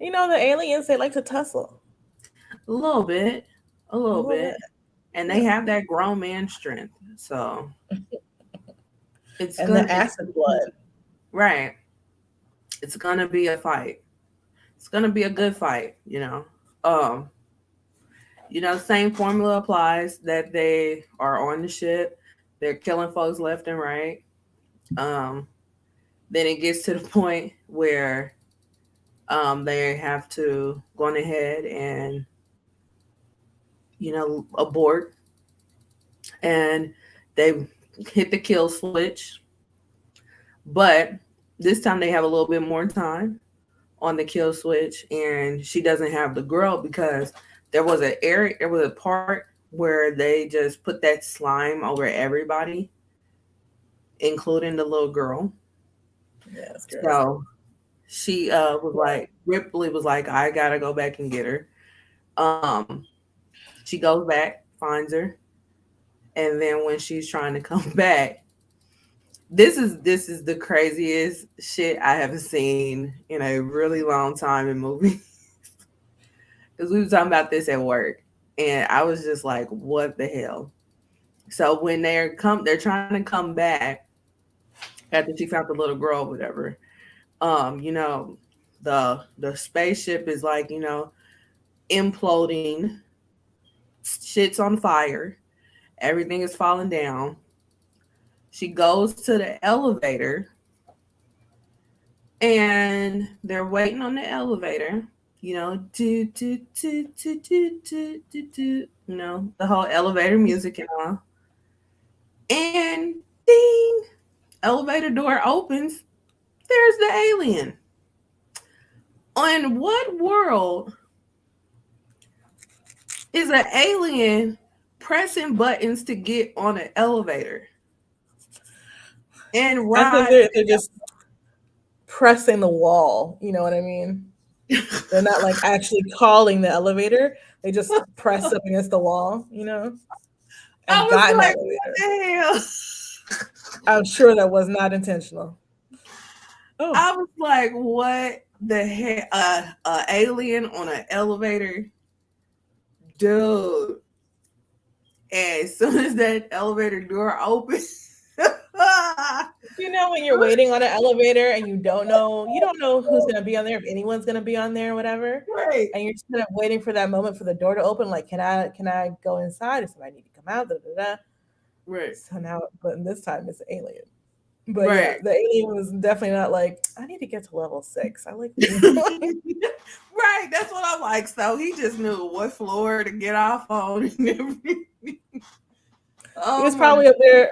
You know, the aliens, they like to tussle A little bit, a a little little bit, bit. and they Yeah. have that grown man strength. So it's And the gonna, acid blood. right. It's gonna be a fight. It's gonna be a good fight. Um, same formula applies that they are on the ship. They're killing folks left and right. Um, then it gets to the point where they have to go on ahead and abort, and they hit the kill switch. But this time they have a little bit more time on the kill switch, and she doesn't have the girl because there was a part where they just put that slime over everybody, including the little girl. Yeah, it's gross. So she was like, Ripley was like, I gotta go back and get her. Um, she goes back, finds her, and then when she's trying to come back, this is the craziest shit I have seen in a really long time in movies. Because we were talking about this at work, and I was just like, what the hell? So when they're trying to come back after she found the little girl, whatever. um, you know, the spaceship is like, imploding, shit's on fire, everything is falling down. She goes to the elevator, and they're waiting on the elevator. Do, do, do, do, do, do, do, do, the whole elevator music and all. And ding, elevator door opens. There's the alien. On what world is an alien pressing buttons to get on an elevator and I think ride? they're just pressing the wall. You know what I mean? They're not like actually calling the elevator. They just press up against the wall, I and was got an like, what elevator. the hell? I'm sure that was not intentional. Oh, I was like, what the heck? A alien on an elevator, dude. And as soon as that elevator door opens, when you're waiting on an elevator and you don't know who's gonna be on there, if anyone's gonna be on there, whatever, right, and you're just kind of waiting for that moment for the door to open. Like, can I go inside? If somebody need to come out, da, da, da. right, So now, but this time it's an alien. But yeah, right. the alien was definitely not like, I need to get to level 6. I like Right, that's what I'm like. So he just knew what floor to get off on and everything. he Oh was my probably up there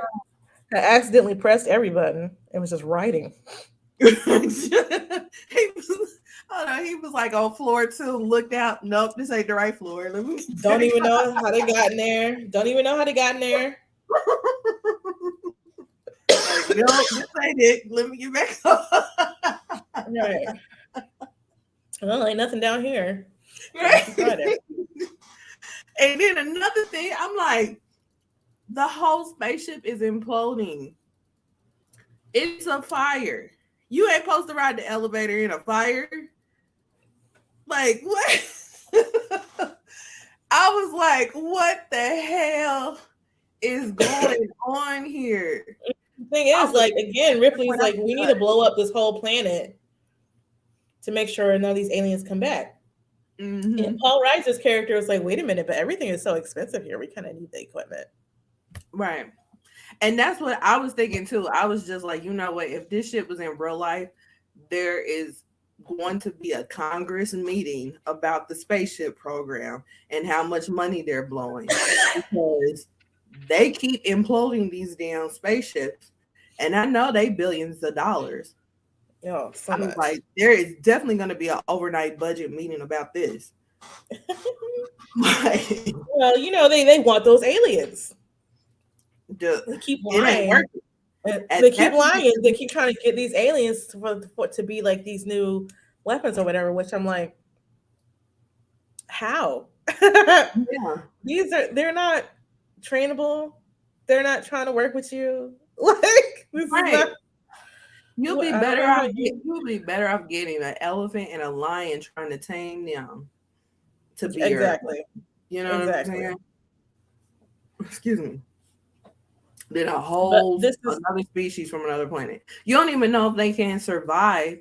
and accidentally pressed every button and was just writing. god. He was like on floor 2, looked out. Nope, this ain't the right floor. Let me Don't check. even know how they got in there. Don't even know how they got in there. Like, nope, this ain't it. Let me get back up. Right. Well, ain't nothing down here. Right? Nothing Friday. And then another thing, I'm like, the whole spaceship is imploding. It's a fire. You ain't supposed to ride the elevator in a fire. Like, what? I was like, what the hell is going on here? The thing I is, was like, again, Ripley's when I like, we need to blow up this whole planet to make sure none of these aliens come back. And mm-hmm. Paul Reiser's character was like, wait a minute, but everything is so expensive here. We kind of need the equipment. Right. And that's what I was thinking too. I was just like, you know what? If this shit was in real life, there is going to be a Congress meeting about the spaceship program and how much money they're blowing because they keep imploding these damn spaceships. And I know they billions of dollars. Oh, so I was much. like, there is definitely going to be an overnight budget meeting about this. Well, they want those aliens. They keep It ain't lying. working. And And they keep that's lying. They keep trying to get these aliens to be like these new weapons or whatever. Which I'm like, how? yeah, They're not trainable. They're not trying to work with you. Like this is right. not. I don't know how you. You'll be better off getting an elephant and a lion trying to tame them to be your, Exactly. you know what I'm Exactly. saying? Excuse me. Than a But whole this is, another species from another planet. You don't even know if they can survive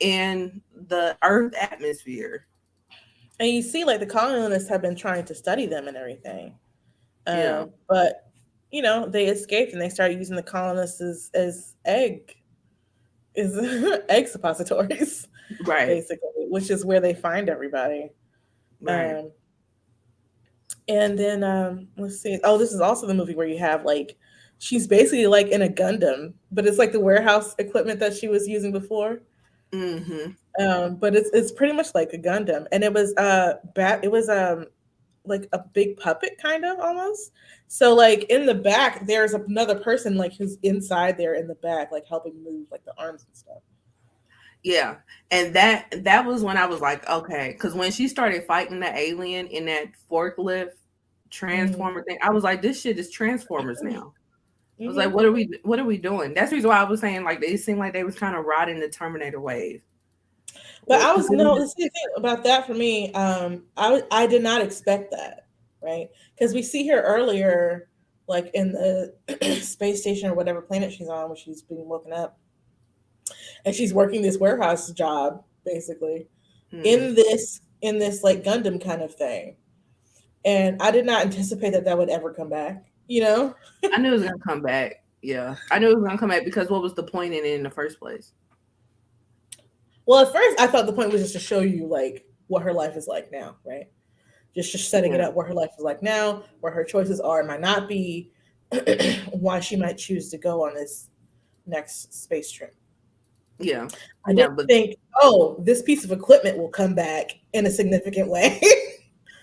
in the Earth atmosphere. and you see, like the colonists have been trying to study them and everything. Yeah, But they escaped and they started using the colonists as is egg suppositories, right, basically, which is where they find everybody. right. Um, and then let's see. Oh, this is also the movie where you have like she's basically like in a Gundam, but it's like the warehouse equipment that she was using before. Mm-hmm. But it's pretty much like a Gundam, and it was it was like a big puppet kind of almost. So like in the back, there's another person like who's inside there in the back, like helping move like the arms and stuff. Yeah, and that was when I was like, okay, because when she started fighting the alien in that forklift Hmm. transformer thing, I was like, this shit is Transformers now. I was like, Hmm. what are we doing? That's the reason why I was saying like they seemed like they was kind of riding the Terminator wave. But I Because was no. The thing about that for me, I did not expect that, right? Because we see her earlier, like in the space station or whatever planet she's on, when she's being woken up, and she's working this warehouse job basically in this like Gundam kind of thing. And I did not anticipate that that would ever come back. I knew it was gonna come back. Yeah, I knew it was gonna come back because what was the point in it in the first place? Well, at first I thought the point was just to show you like what her life is like now, right? Just setting it Yeah, up what her life is like now, where her choices are and might not be, why she might choose to go on this next space trip. yeah, I yeah. didn't But think, oh, this piece of equipment will come back in a significant way.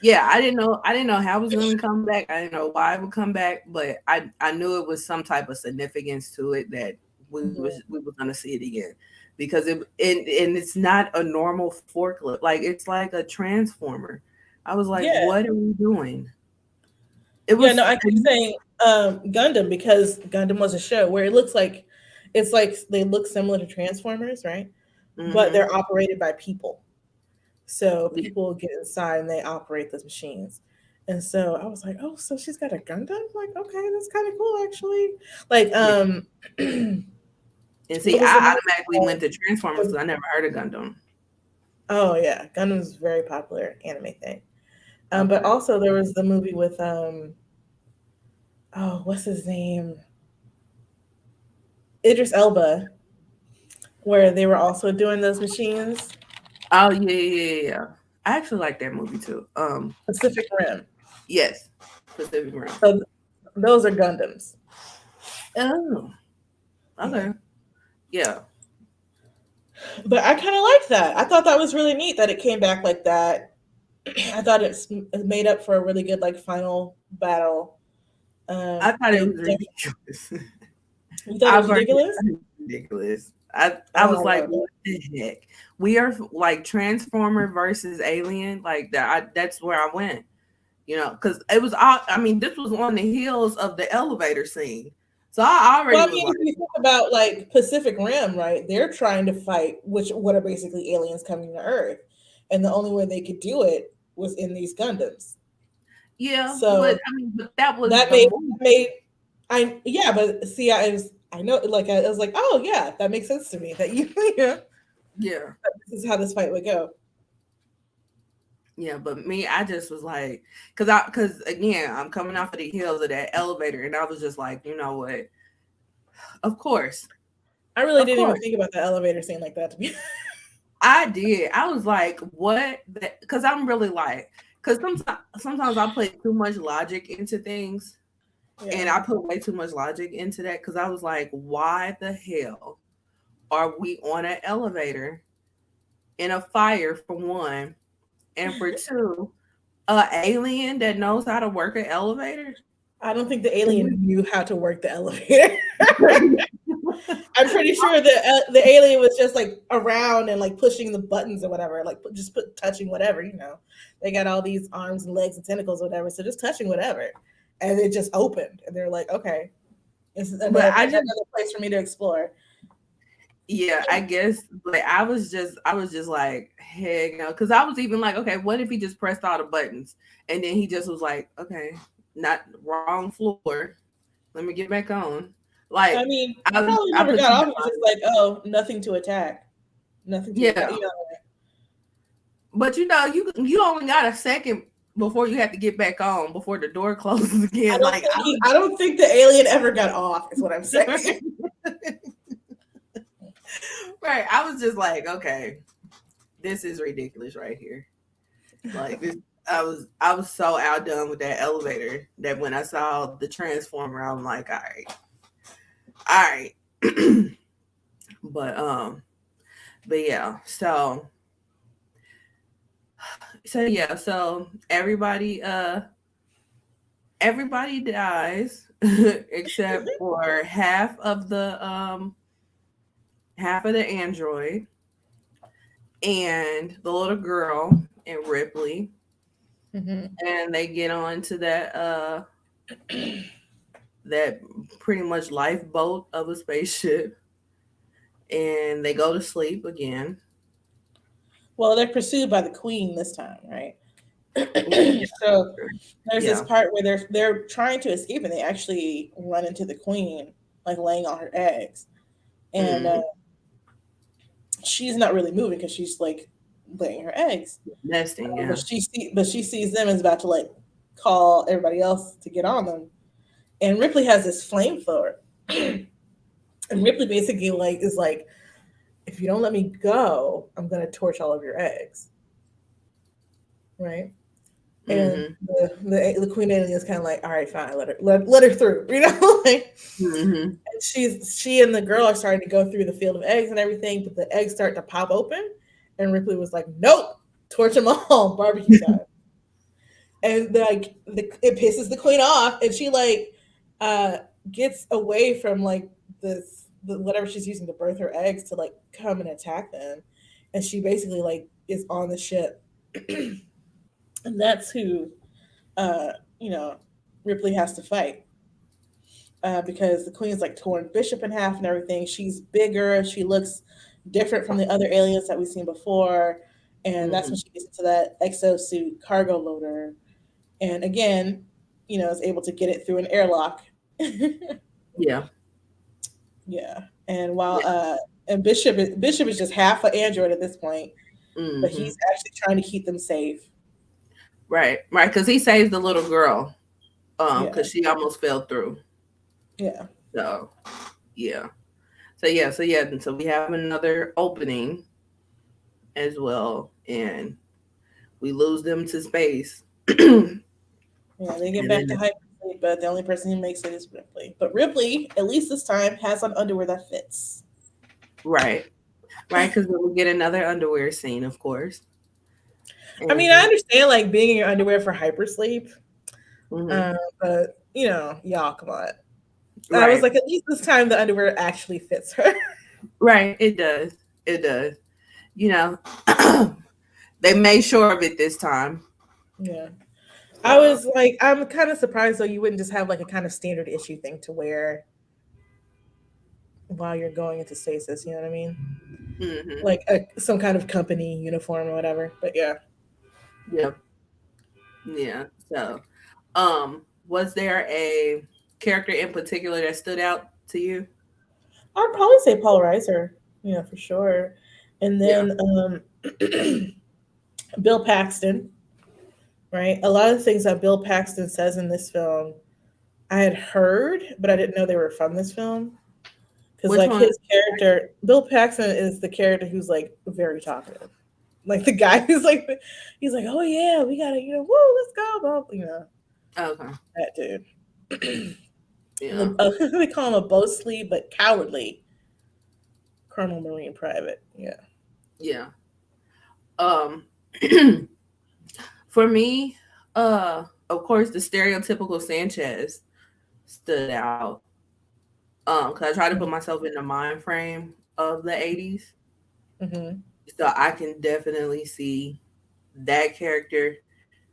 yeah, I didn't know how it was gonna come back. I didn't know why it would come back, but I knew it was some type of significance to it that we were gonna see it again because and it's not a normal forklift. Like it's like a transformer. I was like, Yeah. what are we doing? It Yeah, no, was I keep saying Gundam because Gundam was a show where it looks like it's like they look similar to Transformers, right? But mm-hmm. they're operated by people. So Yeah, people get inside and they operate those machines. And so I was like, oh, so she's got a Gundam? Like, okay, that's kind of cool actually. Like, yeah. And see, what was the I movie automatically went called? to Transformers because I never heard of Gundam. Oh yeah, Gundam's a very popular anime thing. But Okay. also there was the movie with oh, what's his name? Idris Elba, where they were also doing those machines. Oh yeah, yeah, yeah, yeah. I actually like that movie too. Pacific Rim. Yes, Pacific Rim. So those are Gundams. Oh, Yeah. okay. Yeah, But I kind of liked that. I thought that was really neat that it came back like that. I thought it made up for a really good like final battle. I thought it It was definitely, ridiculous. you thought it I've was already ridiculous? thought it was ridiculous. I Oh, was I like, love it. what the heck? We are like Transformer versus Alien. Like that. That's where I went. You know, because it was all. I mean, this was on the heels of the elevator scene, so I Well, already I was mean, like, if you think about like Pacific Rim, right? They're trying to fight, which what are basically aliens coming to Earth, and the only way they could do it was in these Gundams. yeah, but So I mean, but that was that the made movie. I yeah, but see, I know like I was like, oh yeah, that makes sense to me that you yeah, Yeah. this is how this fight would go. Yeah, but me, I just was like, because again, I'm coming off of the heels of that elevator, and I was just like, you know what? Of course, I really of didn't even course, think about the elevator scene like that to be. I did. I was like, what? Because I'm really like, because sometimes I put too much logic into things, and Yeah. I put way too much logic into that because I was like, why the hell are we on an elevator in a fire for one, and for two, a alien that knows how to work an elevator? I don't think the alien knew how to work the elevator. I'm pretty sure the alien was just like around and like pushing the buttons or whatever, like just touching whatever, you know. They got all these arms and legs and tentacles or whatever, so just touching whatever, and it just opened, and they're like, okay, this is But I just another place for me to explore. yeah, I guess, but I was just like, heck no, because I was even like, okay, what if he just pressed all the buttons and then he just was like, okay, not wrong floor, let me get back on. Like I mean, he I probably I never put got two off. He was just dollars. like, oh, nothing to attack, nothing to attack. Yeah, You know, but you only got a second before you have to get back on before the door closes again. Like I don't think the alien ever got off. Is what I'm saying. right, I was just like, okay, this is ridiculous right here. Like this, I was so outdone with that elevator that when I saw the transformer, I'm like, all right, but but yeah, so yeah, so everybody dies except for half of the android and the little girl and Ripley, Mhm. and they get on to that pretty much lifeboat of a spaceship, and they go to sleep again. Well, they're pursued by the queen this time, right? Yeah, So there's this yeah. part where they're trying to escape, and they actually run into the queen, like laying on her eggs, and Mm, she's not really moving because she's like laying her eggs. nesting, yeah. But she sees them and is about to like call everybody else to get on them. And Ripley has this flamethrower, and Ripley basically like is like, if you don't let me go, I'm gonna torch all of your eggs, right? And Hmm. the queen alien is kind of like, all right, fine, let her through, you know. Like, Hmm. and she and the girl are starting to go through the field of eggs and everything, but the eggs start to pop open, and Ripley was like, nope, torch them all, barbecue time. And like it pisses the queen off, and she like uh gets away from like whatever she's using to birth her eggs to like come and attack them, and she basically like is on the ship, and that's who uh you know Ripley has to fight, because the queen's like torn Bishop in half and everything. She's bigger, she looks different from the other aliens that we've seen before, and that's when Hmm. she gets into that exosuit cargo loader, and again, is able to get it through an airlock. Yeah. Yeah, and while Yeah. and Bishop is just half an android at this point, but Hmm. he's actually trying to keep them safe. Right, right, because he saves the little girl, Yeah, because she almost fell through. yeah, So yeah, so yeah, and so we have another opening as well, and we lose them to space, and yeah. They get back to then hypersleep, but the only person who makes it is Ripley. But Ripley, at least this time, has on underwear that fits. right, right, because we get another underwear scene, of course, I mean, I and understand like being in your underwear for hypersleep, mhm, but y'all, come on. I was right, like, at least this time the underwear actually fits her. right, it does, you know, they made sure of it this time. Yeah. I So was like, I'm kind of surprised though you wouldn't just have like a kind of standard issue thing to wear while you're going into stasis. You know what I mean? hmm, Like some kind of company uniform or whatever. But yeah, yeah, yeah. So, was there a character in particular that stood out to you? I'd probably say Paul Reiser. For sure. And Yeah. then Bill Paxton. Right. A lot of things that Bill Paxton says in this film, I had heard, but I didn't know they were from this film. Because Which like one? his character, Bill Paxton is the character who's like very talkative. Like the guy who's like, he's like, oh yeah, we gotta, woo, let's go, blah, Okay. that dude. Yeah. They call him a boastly but cowardly Colonel Marine Private. Yeah. Yeah. Um, for me, of course, the stereotypical Sanchez. stood out. Because I try to put myself in the mind frame of the 80s. Mm-hmm. So I can definitely see that character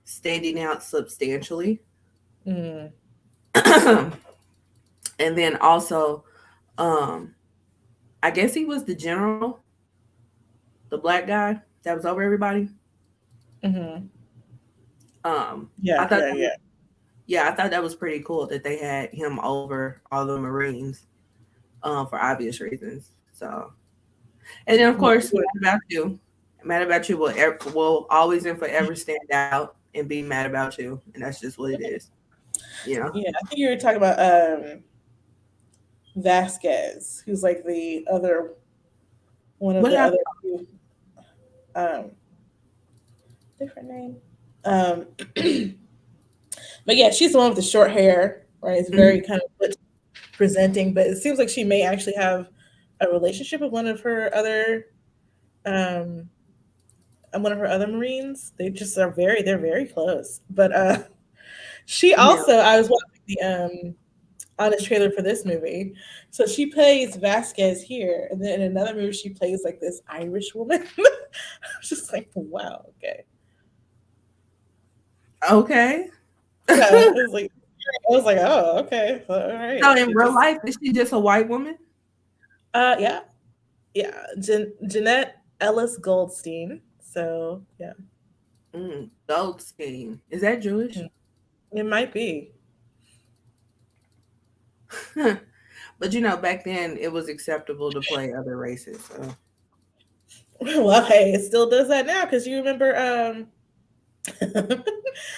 standing out substantially. Mm-hmm. And then also, um, I guess he was the general, the black guy that was over everybody. Mm-hmm. Um, I Yeah, thought yeah, that was, yeah. yeah, I thought that was pretty cool that they had him over all the Marines, for obvious reasons. So, and then of Yeah, course, mad about you will always and forever stand out and be mad about you, and that's just what it is. You know. yeah. I think you were talking about Vasquez, who's like the other one of What the happened? other two, um, different name. Um, but yeah, she's the one with the short hair, right? It's Mhm. very kind of good presenting, but it seems like she may actually have a relationship with um one of her other Marines. They're very close. But she Yeah. also I was watching the honest trailer for this movie. So she plays Vasquez here, and then in another movie she plays like this Irish woman. I was just like, wow, okay. Okay. Yeah, it was like I was like, oh, okay, all So right. in She real just life, is she just a white woman? yeah, yeah. Jeanette Ellis Goldstein. So yeah, Gold scheme. Is that Jewish? mm, it might be. But you know, back then it was acceptable to play other races. So Well, hey, it still does that now because you remember.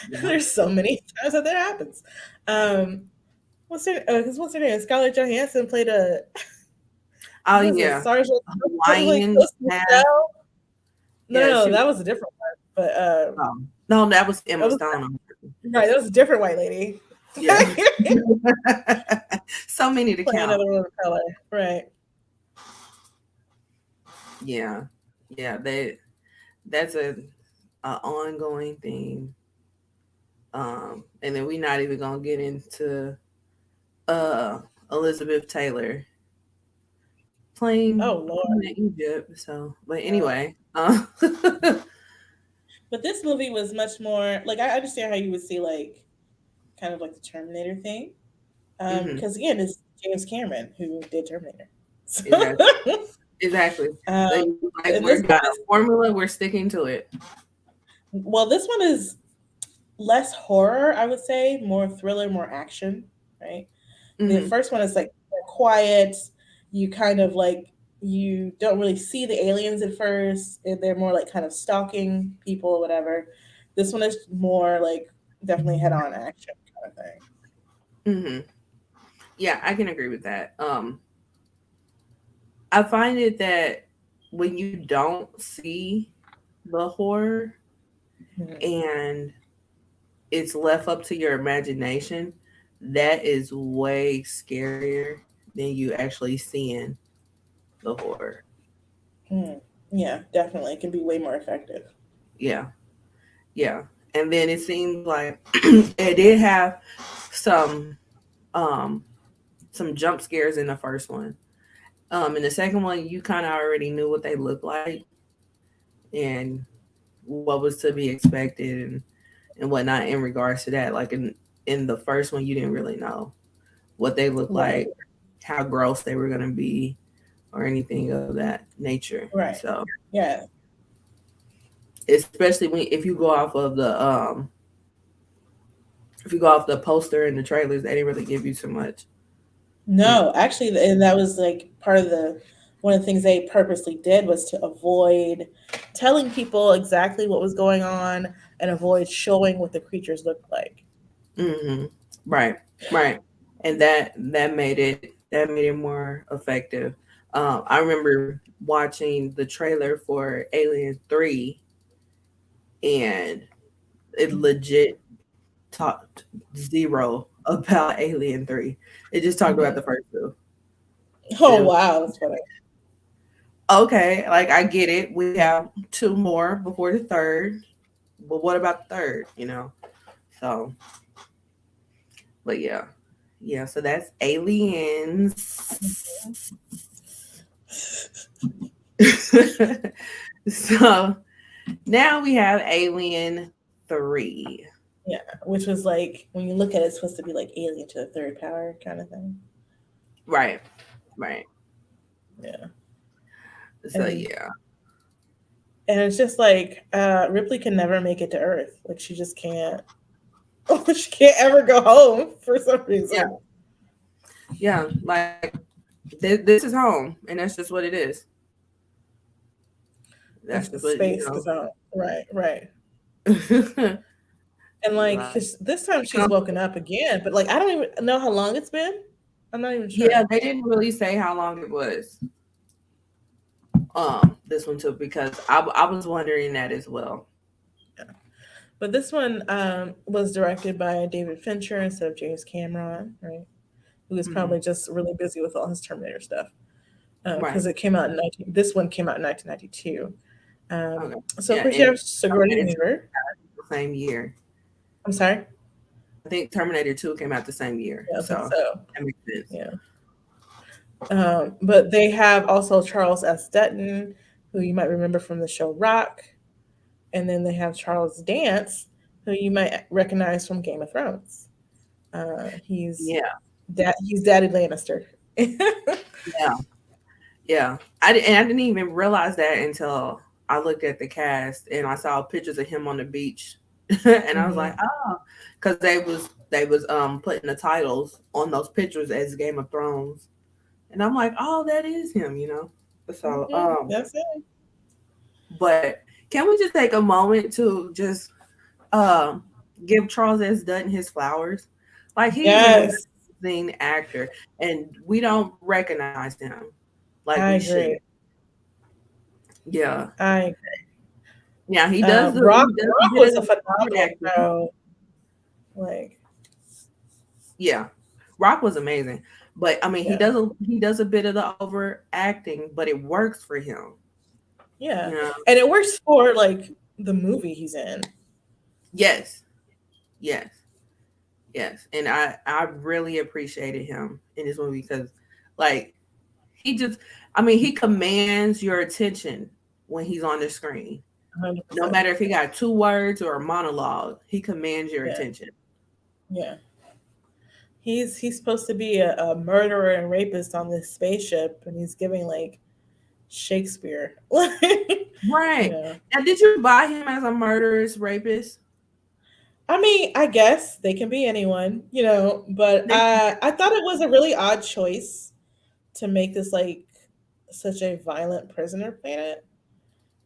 yeah. There's so many times that happens. Um, what's her name? Scarlett Johansson played a Oh what is it? yeah, Sergeant like Hawaiian Ghost in the half. Shell? No, no, Yeah, no, she. that was a different one. But No, that was that Emma was Stone. right. That was a different white lady. Yeah. So many to Playing count. another woman of color. Right. Yeah, yeah. That's a ongoing thing. And then we're not even gonna get into uh Elizabeth Taylor playing Oh Lord. Queen of Egypt. So, but Uh, anyway, but this movie was much more like I understand how you would see like kind of like the Terminator thing. mhm, Because again, it's James Cameron who did Terminator. So, exactly, exactly. um, They like and we this got a formula. We're sticking to it. well, this one is less horror, I would say, more thriller, more action, right? The Hmm. first one is like more quiet. You kind of like you don't really see the aliens at first, and they're more like kind of stalking people or whatever. This one is more like definitely head on action kind of thing. Hmm. Yeah, I can agree with that. I find it that when you don't see the horror Mhm. and it's left up to your imagination, that is way scarier than you actually seeing the horror. Mm. Yeah, definitely. It can be way more effective. Yeah, yeah. And then it seems like it did have some um some jump scares in the first one. In the second one, you kind of already knew what they looked like and what was to be expected and whatnot in regards to that. Like in the first one, you didn't really know what they looked Right. like, how gross they were gonna be, or anything of that nature. Right. So Yeah. especially when if you go off of the if you go off the poster and the trailers, they didn't really give you too much. You know. No, actually, and that was like part of the one of the things they purposely did was to avoid telling people exactly what was going on and avoid showing what the creatures looked like. Hmm. Right, right, and that made it more effective. I remember watching the trailer for Alien 3, and it legit talked zero about Alien 3. It just talked about Mhm. the first two. Oh It was wow, that's funny. okay. Like I get it. We have two more before the third, but what about the third? You know. So, but yeah. Yeah, so that's Aliens. So now we have Alien 3. Yeah, which was like when you look at it, it's supposed to be like Alien to the third power kind of thing. Right, right. Yeah, So and yeah. and it's just like Ripley can never make it to Earth. Like she just can't. She can't ever go home for some Yeah, reason. yeah. Like this is home, and that's just what it is. That's It's just the what space is on. Right, right. know. And like Like, this time she's woken up again, but like I don't even know how long it's been. I'm not even yeah, sure. they didn't really say how long it was. This one took because I was wondering that as well. Yeah. But this one was directed by David Fincher instead of James Cameron, right? Who was Hmm. probably just really busy with all his Terminator stuff. Right. Because it came out in 19, this one came out in 1992. Okay. So of Yeah, course you and have Sigourney Terminator 2 Weaver. the same year. I'm sorry. I think Terminator 2 came out the same year, Yeah, I think so so. that makes sense. Yeah. But they have also Charles S. Dutton, who you might remember from the show Rock, and then they have Charles Dance, who you might recognize from Game of Thrones. He's Yeah, he's Daddy Lannister. yeah, yeah. And I didn't even realize that until I looked at the cast and I saw pictures of him on the beach, and I was like, Hmm. oh, because they was putting the titles on those pictures as Game of Thrones, and I'm like, oh, that is him, you know. So That's it. but can we just take a moment to just um give Charles S. Dutton his flowers? Like he is an Yes, amazing actor, and we don't recognize him like I we should. agree. Yeah, I yeah, Rock he does a Rock bit of was a the third phenomenal acting. show. Like Yeah, Rock was amazing, but I mean yeah, he does a bit of the overacting, but it works for him. yeah, You know, and it works for like the movie he's in. yes, yes, yes, and I really appreciated him in this movie because like he just, I mean, he commands your attention when he's on the screen. No 100%. matter if he got two words or a monologue, he commands your Yeah, attention. yeah. He's supposed to be a murderer and rapist on this spaceship, and he's giving like Shakespeare. You Right. know, Now, did you buy him as a murderous rapist? I mean, I guess they can be anyone, you know, but I thought it was a really odd choice to make this like such a violent prisoner planet.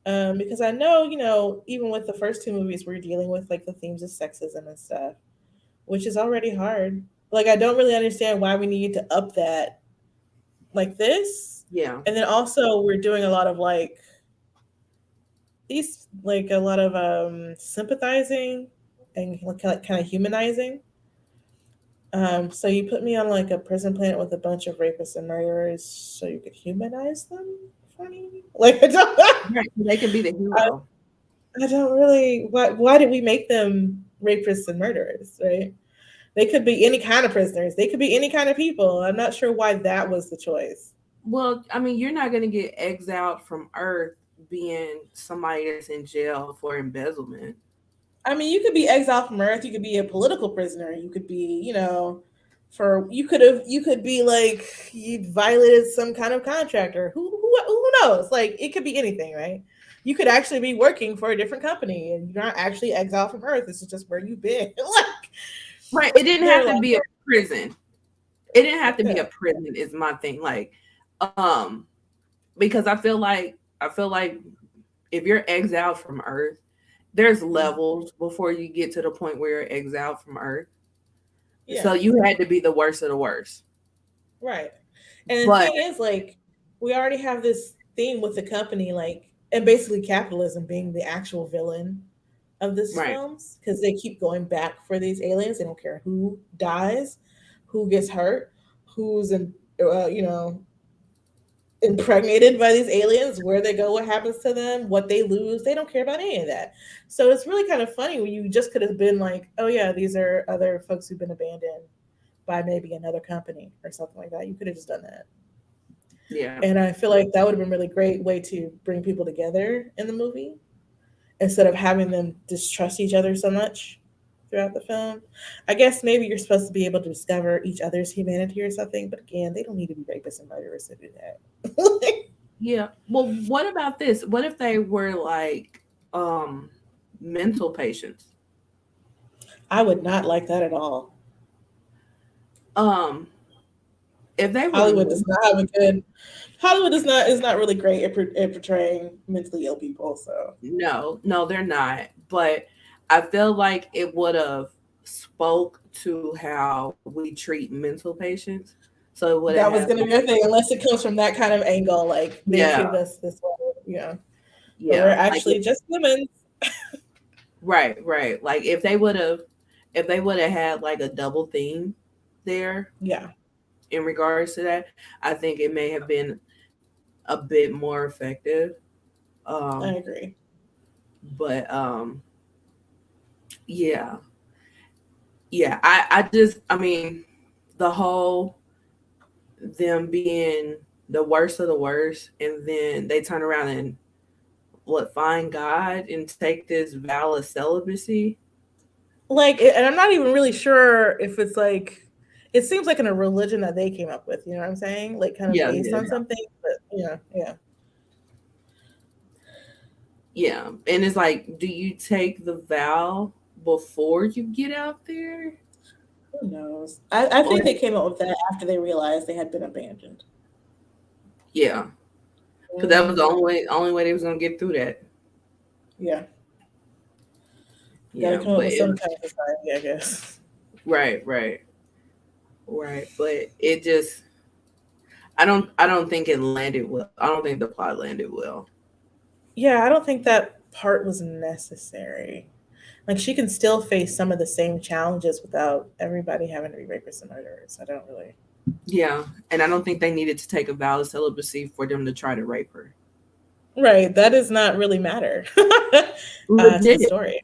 Because I know, you know, even with the first two movies, we're dealing with like the themes of sexism and stuff, which is already hard. Like, I don't really understand why we need to up that like this. Yeah. And then also, we're doing a lot of like these, like a lot of sympathizing and like kind of humanizing. So you put me on like a prison planet with a bunch of rapists and murderers, so you could humanize them for me. Like Right. They can be the I, hero. I don't really. Why did we make them rapists and murderers? Right? They could be any kind of prisoners. They could be any kind of people. I'm not sure why that was the choice. Well, I mean, you're not going to get exiled from Earth being somebody that's in jail for embezzlement. I mean, you could be exiled from Earth. You could be a political prisoner. You could be, you know, you could be like you violated some kind of contractor. Who knows? Like it could be anything, right? You could actually be working for a different company, and you're not actually exiled from Earth. This is just where you've been. Like Right. It didn't there are have a to lot. be a prison. It didn't have to be Yeah. a prison is my thing. Like, um, because I feel like if you're exiled from Earth, there's Mhm. levels before you get to the point where you're exiled from Earth. So Yeah. you had to be the worst of the worst. Right. And the But thing is, like, we already have this theme with the company, like, and basically capitalism being the actual villain of this right, films because they keep going back for these aliens. They don't care who dies, who gets hurt, who's in, you know, impregnated by these aliens, where they go, what happens to them, what they lose. They don't care about any of that. So it's really kind of funny when you just could have been like, oh yeah, these are other folks who've been abandoned by maybe another company or something like that. You could have just done that. Yeah. And I feel like that would have been a really great way to bring people together in the movie instead of having them distrust each other so much throughout the film. I guess maybe you're supposed to be able to discover each other's humanity or something, but again, they don't need to be rapists and murderers to do that. Yeah. Well, what about this? What if they were like um mental patients? I would not like that at all. Um if they were Hollywood does not have a good. Hollywood is not really great at portraying mentally ill people. So no, no, they're not. But I feel like it would have spoke to how we treat mental patients. So it would have that had was going to like, be a thing, unless it comes from that kind of angle. Like they yeah, treated us this way, but we're yeah. Like actually just humans. right, right. Like if they would have had like a double theme there Yeah, in regards to that, I think it may have been a bit more effective. I Um, agree. but yeah, yeah. I mean, the whole them being the worst of the worst, and then they turn around and what find God and take this vow of celibacy. And I'm not even really sure if it's like. It seems like in a religion that they came up with. You know what I'm saying? Like kind of Yeah, based yeah, on something. But yeah. yeah. And it's like, do you take the vow before you get out there, Who knows? I or think they came up with that after they realized they had been abandoned. yeah? Because that was Hmm. the only way they was gonna get through that. Yeah, got to Yeah, come up but with it some was kind of society, I guess. right, right, right. But it just, I don't think it landed well. I don't think the plot landed well. Yeah, I don't think that part was necessary. Like she can still face some of the same challenges without everybody having to be rapists and murderers. I don't really. Yeah, and I don't think they needed to take a vow of celibacy for them to try to rape her. Right, that does not really matter to the Legit, story.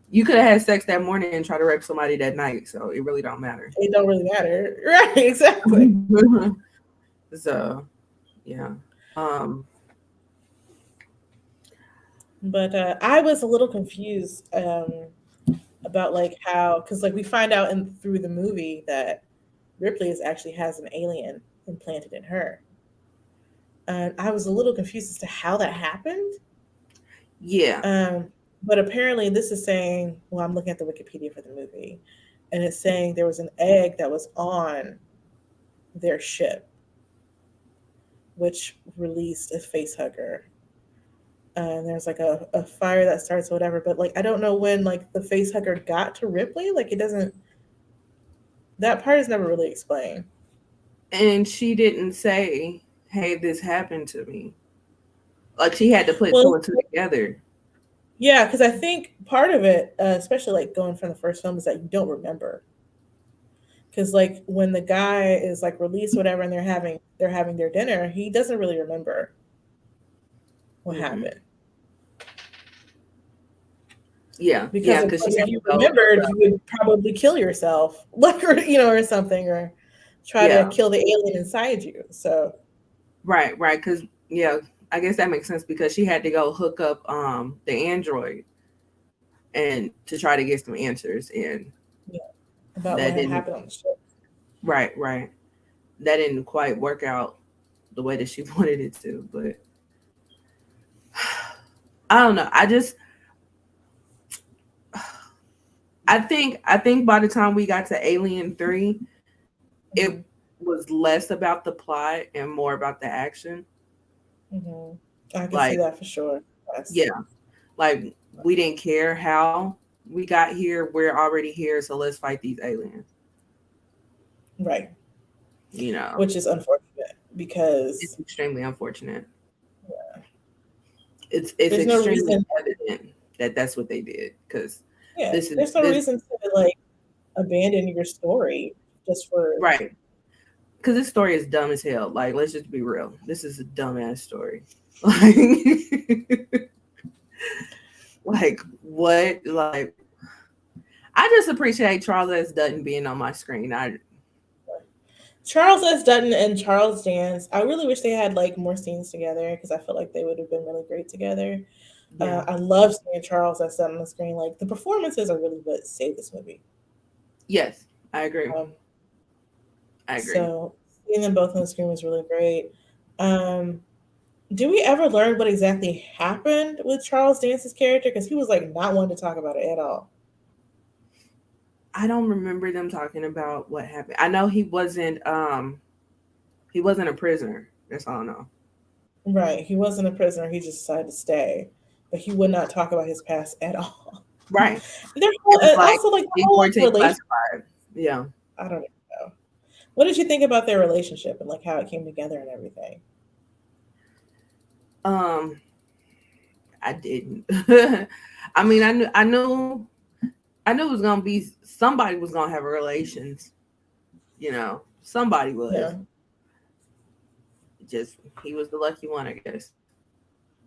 you could have had sex that morning and try to rape somebody that night, so it really don't matter. It don't really matter. Right, exactly. So yeah, um, But I was a little confused about like how, because like we find out in through the movie that Ripley is actually has an alien implanted in her. And I was a little confused as to how that happened. yeah, Um, but apparently, this is saying, well, I'm looking at the Wikipedia for the movie, and it's saying there was an egg that was on their ship, which released a face hugger. And there's like a fire that starts or whatever, but like I don't know when like the face hugger got to Ripley. Like it doesn't. That part is never really explained. and she didn't say, "Hey, this happened to me." Like she had to put two Well, and two together. yeah, because I think part of it, especially like going from the first film, is that you don't remember. Because like when the guy is like released, whatever, and they're having their dinner, he doesn't really remember what Hmm. happened. Yeah, Because yeah, of because she course, had if you to go. remembered, you would probably kill yourself, like or something, or try to Yeah, kill the alien inside you. So right, right. Because yeah, I guess that makes sense because she had to go hook up the android and to try to get some answers, and yeah, about what that had didn't. happened on the ship. Right, right. That didn't quite work out the way that she wanted it to. But I don't know. I think by the time we got to Alien 3, it Hmm. was less about the plot and more about the action. Hmm. I can see Like, that for sure. Yes. yeah, like we didn't care how we got here. We're already here, so let's fight these aliens. Right. You know, Which is unfortunate it's because extremely unfortunate. It's there's no extremely reason. evident that that's what they did because Yeah, this is there's no this reason to like abandon your story just for. right because this story is dumb as hell. Like, let's just be real. This is a dumbass story. Like, like what? Like, I just appreciate Charles S. Dutton being on my screen. Charles S. Dutton and Charles Dance. I really wish they had like more scenes together because I feel like they would have been really great together. Yeah. I love seeing Charles S. Dutton on the screen. Like the performances are really what save this movie. Yes, I agree. Um, I agree. so seeing them both on the screen was really great. Um, do we ever learn what exactly happened with Charles Dance's character? Because he was like not one to talk about it at all. I don't remember them talking about what happened. I know he wasn't a prisoner. That's all I know. Right. He wasn't a prisoner. He just decided to stay, but he would not talk about his past at all. Right. Their It whole, was and like also like the whole like D14 relation. classified. Yeah. I don't know. What did you think about their relationship and like how it came together and everything? Um, I didn't. I mean, I knew it was gonna be somebody was gonna have relations. Somebody was. Yeah. Just he was the lucky one, I guess.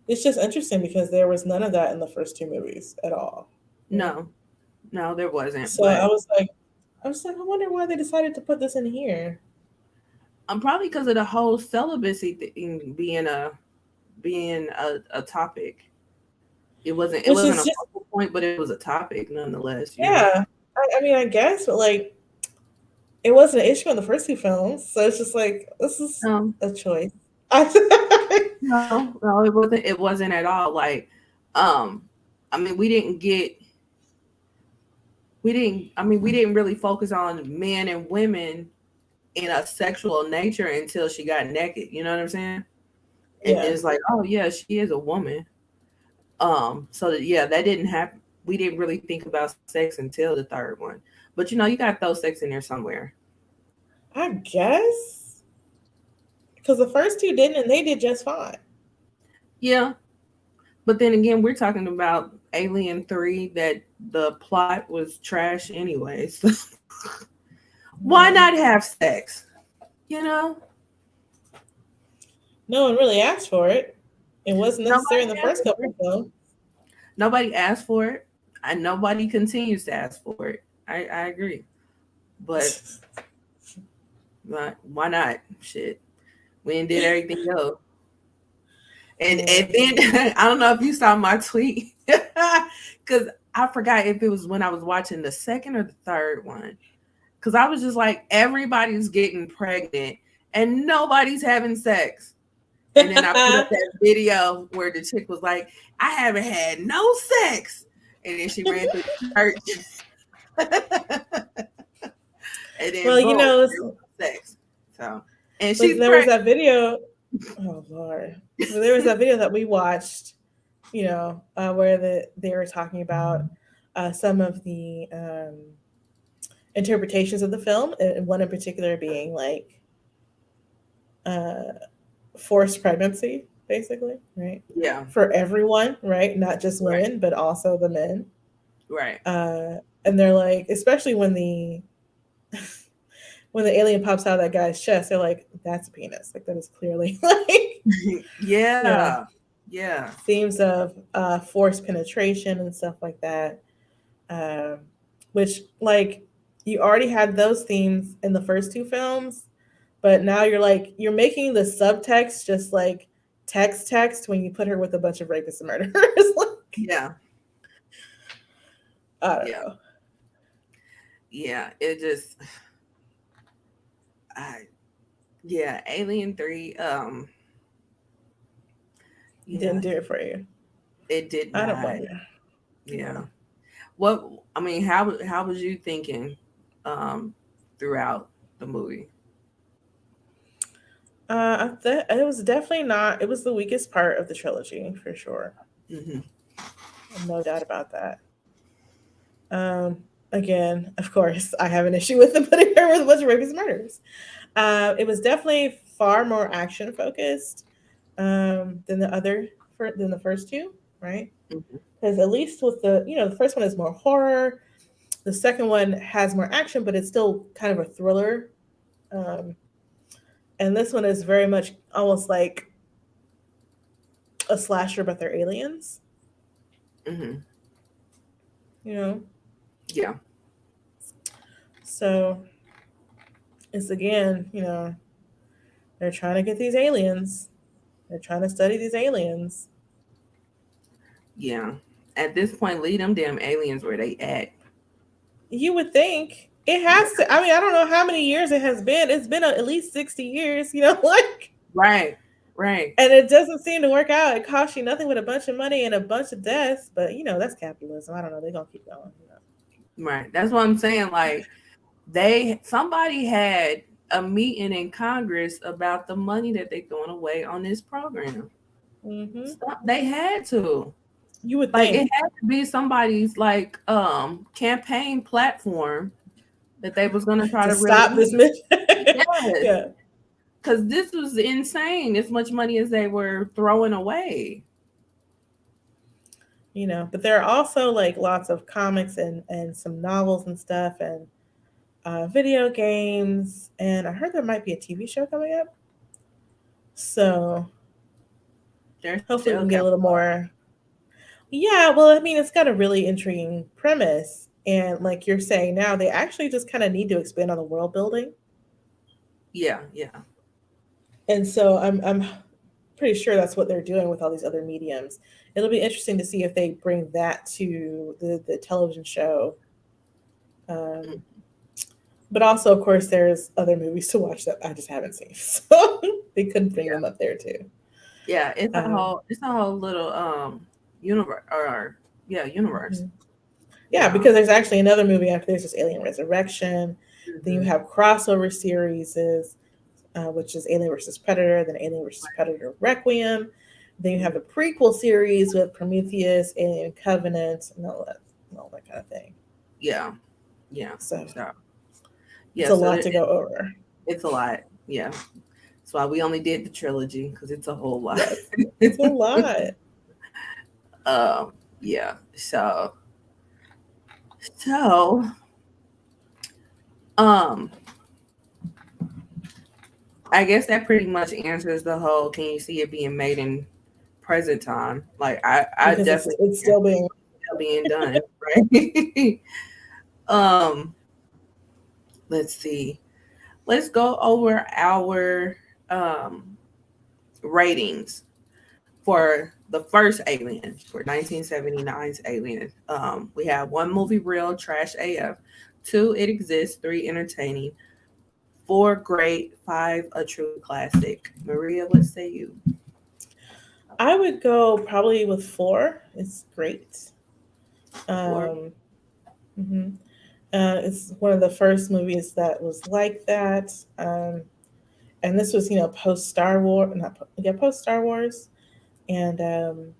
It's just interesting because there was none of that in the first two movies at all. Right. No, no, there wasn't. So But I was like, I wonder why they decided to put this in here. probably because of the whole celibacy thing being a topic. It Which wasn't is a just focal point, but it was a topic nonetheless. yeah. I mean, I guess, but like it wasn't an issue in the first two films, so it's just like this is Um, a choice. no, no, it wasn't. It wasn't at all. Like, um, I mean, we didn't. I mean, we didn't really focus on men and women in a sexual nature until she got naked. You know what I'm saying? And Yeah, it's like, oh yeah, she is a woman. So yeah, that didn't happen. We didn't really think about sex until the third one. But you got to throw sex in there somewhere. I guess because the first two didn't, and they did just fine. Yeah, but then again, we're talking about Alien 3 that the plot was trash anyways. Why Yeah. not have sex? You know? No one really asked for it. It wasn't necessary in Nobody the asked first for couple it. of films. Nobody asked for it. And nobody continues to ask for it. I agree. But why not? Shit. We did everything else. And Yeah. then I don't know if you saw my tweet. Cause I forgot if it was when I was watching the second or the third one. Cause I was just like, everybody's getting pregnant and nobody's having sex. And then I put up that video where the chick was like, I haven't had no sex. And then she ran through the church. And then Well, you boom, know, there was sex. So, and like she's there was pregnant. that video. Oh Lord, well, there was that video that we watched. Where they were talking about some of the interpretations of the film, and one in particular being like uh, forced pregnancy, basically, right? Yeah, For everyone, right? Not just right, women, but also the men. right. Uh, and they're like, especially when the when the alien pops out of that guy's chest, they're like, "That's a penis." Like that is clearly like you know Yeah, yeah, themes of forced penetration and stuff like that. Um, which like you already had those themes in the first two films, but now you're making the subtext just like text when you put her with a bunch of rapists and murderers. Like, yeah, I don't yeah, know. yeah. It just, I, yeah, Alien 3, yeah, Didn't do it for you. it did I don't not. blame you. Yeah. No. What, I mean, how was you thinking, um, throughout the movie? It was definitely not. It was the weakest part of the trilogy for sure. Hmm. No doubt about that. Um, Again, of course, I have an issue with them putting her with a bunch of rapists and murderers. It was definitely far more action focused than than the first two, right? Hmm. Because at least with the first one is more horror. The second one has more action, but it's still kind of a thriller. Um, and this one is very much almost like a slasher, but they're aliens. Hmm. You know, Yeah. so it's again, they're trying to get these aliens. They're trying to study these aliens. Yeah. At this point, leave them damn aliens where they at. You would think it has to. I mean, I don't know how many years it has been. It's been at least 60 years, like, Right. Right. and it doesn't seem to work out. It costs you nothing but a bunch of money and a bunch of deaths. But that's capitalism. I don't know. They're gonna keep going. Right. That's what I'm saying. Like somebody had a meeting in Congress about the money that they're throwing away on this program. Hmm. They had to. You would Like it think had to be somebody's like campaign platform that they was gonna try to to really stop this use. mission. Yes. Yeah, Because this was insane, as much money as they were throwing away. But there are also like lots of comics and some novels and stuff and video games. And I heard there might be a TV show coming up. So They're hopefully we still can get a kept little more. Yeah, well, I mean, it's got a really intriguing premise. And like you're saying now, they actually just kind of need to expand on the world building. yeah, yeah. And so I'm pretty sure that's what they're doing with all these other mediums. It'll be interesting to see if they bring that to the television show. Mm. Um, but also, of course, there's other movies to watch that I just haven't seen. So they couldn't bring Yeah. them up there too. Yeah, Um, it's a whole little universe or yeah, universe. mhm. Yeah, Yeah. because there's actually another movie after this is Alien Resurrection. Then you Hmm. have crossover series, which is Alien versus Predator, then Alien versus Predator Requiem. Then you have the prequel series with Prometheus, Alien Covenant, and all that kind of thing. Yeah. Yeah. So So it's yeah, a so lot to go over. it's a lot. Yeah. That's why we only did the trilogy because it's a whole lot. Yes, it's a lot. um yeah. So um I guess that pretty much answers the whole can you see it being made in present time? Like I Because it's definitely it's can still being. still being done, right? um let's see. Let's go over our ratings for the first Alien, for 1979's Alien. We have one movie real, trash AF. Two, it exists. Three, entertaining. Four, great. Five, a true classic. Maria, what say you? I would go probably with four. It's great. Four. Um, mhm. It's one of the first movies that was like that. And this was, post Star Wars, not yeah, post Star Wars, and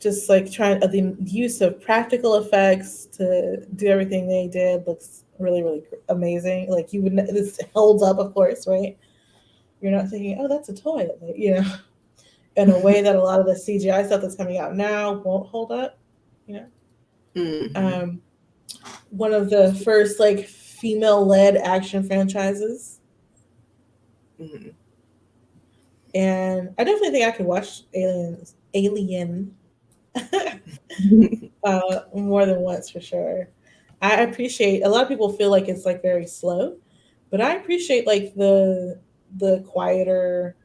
just like trying the use of practical effects to do everything they did looks really, really amazing. Like this holds up, of course, right? You're not thinking, oh, that's a toy, like, in a way that a lot of the CGI stuff that's coming out now won't hold up. You know, Mm-hmm. um, one of the first like female-led action franchises, Mm-hmm. and I definitely think I could watch Alien more than once for sure. I appreciate a lot of people feel like it's like very slow, but I appreciate like the quieter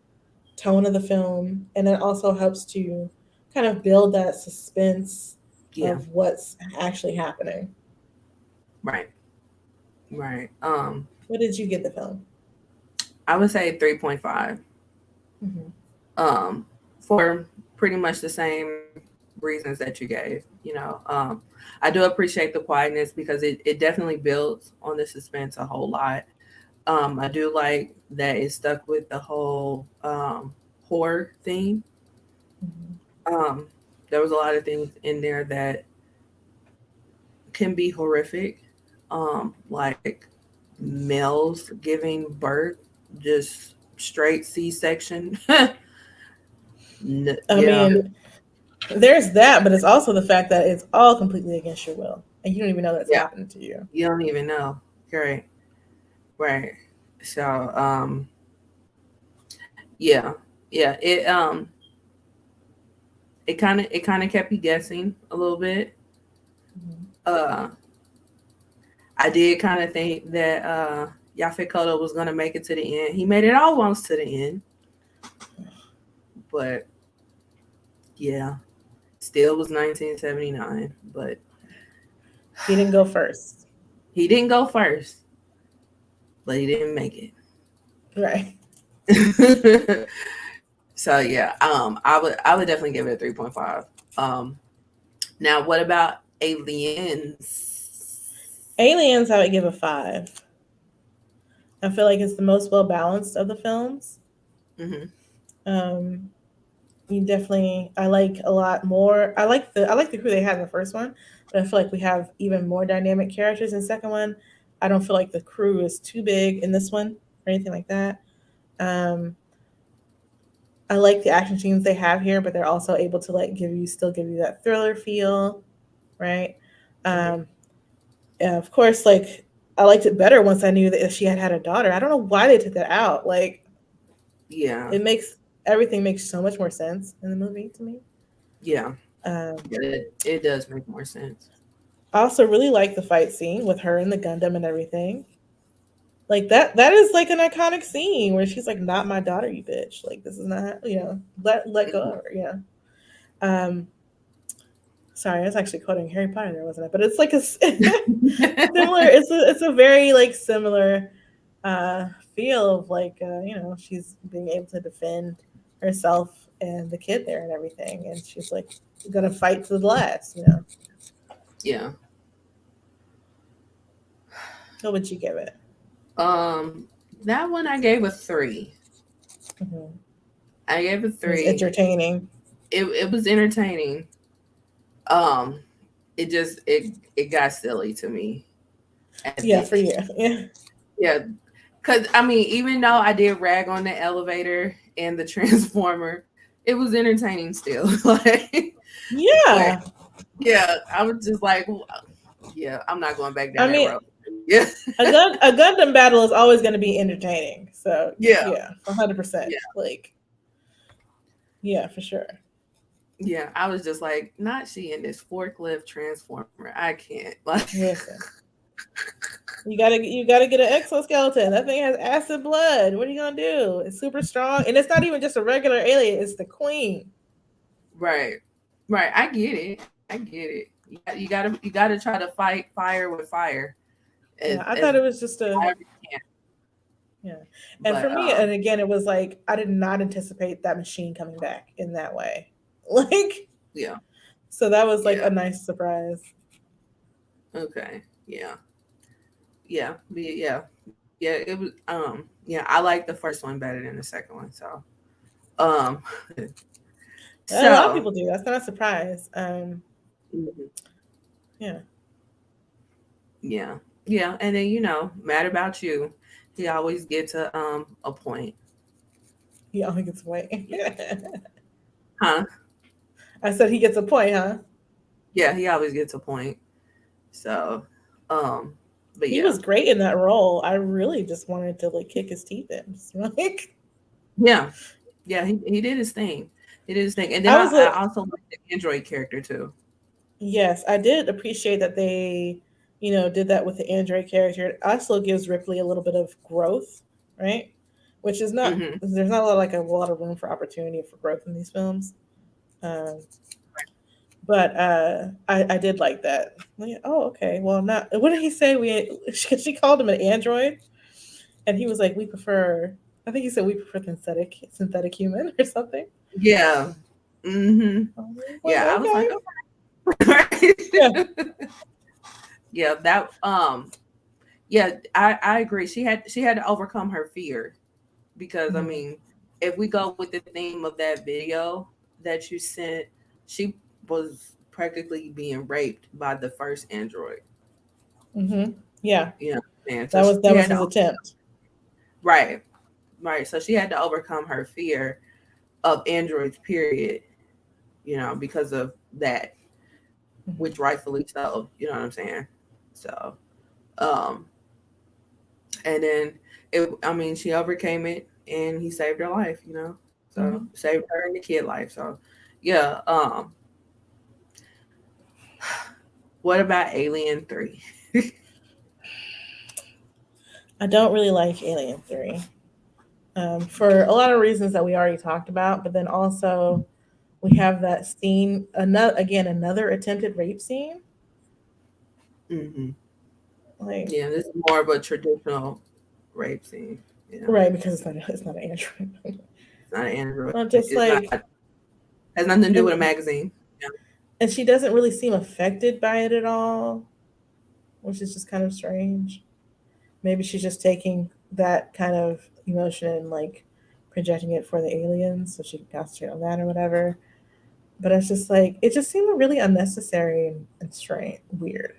tone of the film, and it also helps to kind of build that suspense Yeah. of what's actually happening. Right. Right. What did you get the film? I would say 3.5. Hmm. Um, for pretty much the same reasons that you gave. I do appreciate the quietness because it definitely builds on the suspense a whole lot. I do like that it stuck with the whole horror theme. Hmm. Um, there was a lot of things in there that can be horrific, like males giving birth, just straight C-section. I Yeah, mean, there's that, but it's also the fact that it's all completely against your will, and you don't even know that's yeah, happening to you. you don't even know. Right, right. So, yeah, yeah. It kind of kept you guessing a little bit. Mhm. Uh, I did kind of think that Yaphet Kotto was gonna make it to the end. He made it almost to the end, but yeah, still was 1979. But He didn't go first. he didn't go first, but he didn't make Right. it. So yeah, I would definitely give it a 3.5. Um, now what about Aliens? Aliens, I would give a 5. I feel like it's the most well balanced of the films. Hmm. Um, you definitely, I like a lot more. I like the crew they had in the first one, but I feel like we have even more dynamic characters in the second one. I don't feel like the crew is too big in this one or anything like that. Um, I like the action scenes they have here, but they're also able to like give you that thriller feel, right? Hmm. Um, and of course, like I liked it better once I knew that she had had a daughter. I don't know why they took that out. Like Yeah, it makes everything makes so much more sense in the movie to me. yeah, Um, yeah. It does make more sense. I also really like the fight scene with her and the Gundam and everything. Like that is like an iconic scene where she's like, "Not my daughter, you bitch." Like this is not, let go of her. Um, sorry, I was actually quoting Harry Potter there, wasn't it? But it's like a similar. It's a very like similar uh, feel of like she's being able to defend herself and the kid there and everything, and she's like gonna fight to the last. Yeah. What would you give it? That one I gave a 3. Hmm. I gave a It was 3. entertaining. It was entertaining. Um, it got silly to me at Yeah, the for you. Yeah. yeah. Cause I mean, even though I did rag on the elevator and the transformer, it was entertaining still. Like, but Yeah. yeah, I was just like, yeah, I'm not going back I down that mean, road. Yeah, a Gundam battle is always going to be entertaining. So yeah, yeah, 100%. yeah, Like yeah, for sure. yeah. I was just like, not she in this forklift transformer. I can't. Like, Listen, you gotta get an exoskeleton. That thing has acid blood. What are you gonna do? It's super strong, and it's not even just a regular alien. It's the queen. right, right. I get it. I get it. You gotta try to fight fire with fire Yeah, I as thought it was just a however you can. yeah. And But for me, and again, it was like I did not anticipate that machine coming back in that way. Like yeah, so that was like yeah. a nice surprise. Okay. Yeah. Yeah. Yeah. Yeah. It was yeah, I like the first one better than the second one. So um A lot of so people do. That's not a surprise. mhm, Yeah, yeah. Yeah. And then mad about you. He always gets a point. he only gets a point. Huh? I said he gets a point, huh? Yeah, he always gets a point. So um but He yeah. was great in that role. I really just wanted to like kick his teeth in. Just, like Yeah. Yeah, he did his thing. He did his thing. And then I I, was I like, also like the Android character too. yes, I did appreciate that they did that with the Android character. It also gives Ripley a little bit of growth, right? Which is not Hmm. there's not a lot of room for opportunity for growth in these films. Um, but I did like that. Like, oh, okay. Well, not what did he say? She called him an android, and he was like, we prefer. I think he said we prefer synthetic human or something. Yeah. Hmm. I was like, Yeah, I was like, okay, yeah. okay. Yeah, that yeah, I agree. She had to overcome her fear because I Hmm. mean, if we go with the theme of that video that you sent, she was practically being raped by the first android. Hmm. Yeah, You know, and so that was she that had was to his attempt. right, right. So she had to overcome her fear of androids, period. Because of that, which Hmm. rightfully so. You know what I'm saying? So, um, and then I mean, she overcame it, and he saved her life. So Hmm. saved her and the kid life. So, yeah. What about Alien 3? I don't really like Alien 3 for a lot of reasons that we already talked about, but then also we have that scene, another attempted rape scene. Hmm. Like, Yeah, this is more of a traditional rape scene. Yeah, right, because it's not an android. it's not an android. Well, It's just not like, has nothing to do with a and magazine. Yeah. and she doesn't really seem affected by it at all, which is just kind of strange. Maybe she's just taking that kind of emotion and like projecting it for the aliens so she can concentrate on that or whatever. But it's just like it just seemed really unnecessary and strange, weird.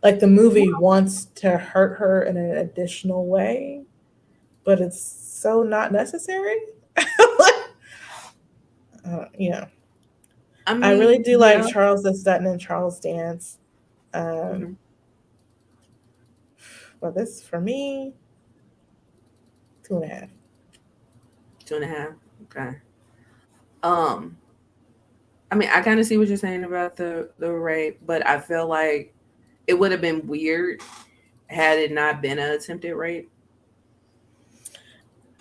Like the movie wants to hurt her in an additional way, but it's so not necessary. You know, I I really mean, do like yeah. Charles S. Dutton and Charles Dance. Um, Hmm. but this for me, 2.5. 2.5. Okay. Um, I mean, I kind of see what you're saying about the rape, but I feel like it would have been weird had it not been an attempted rape.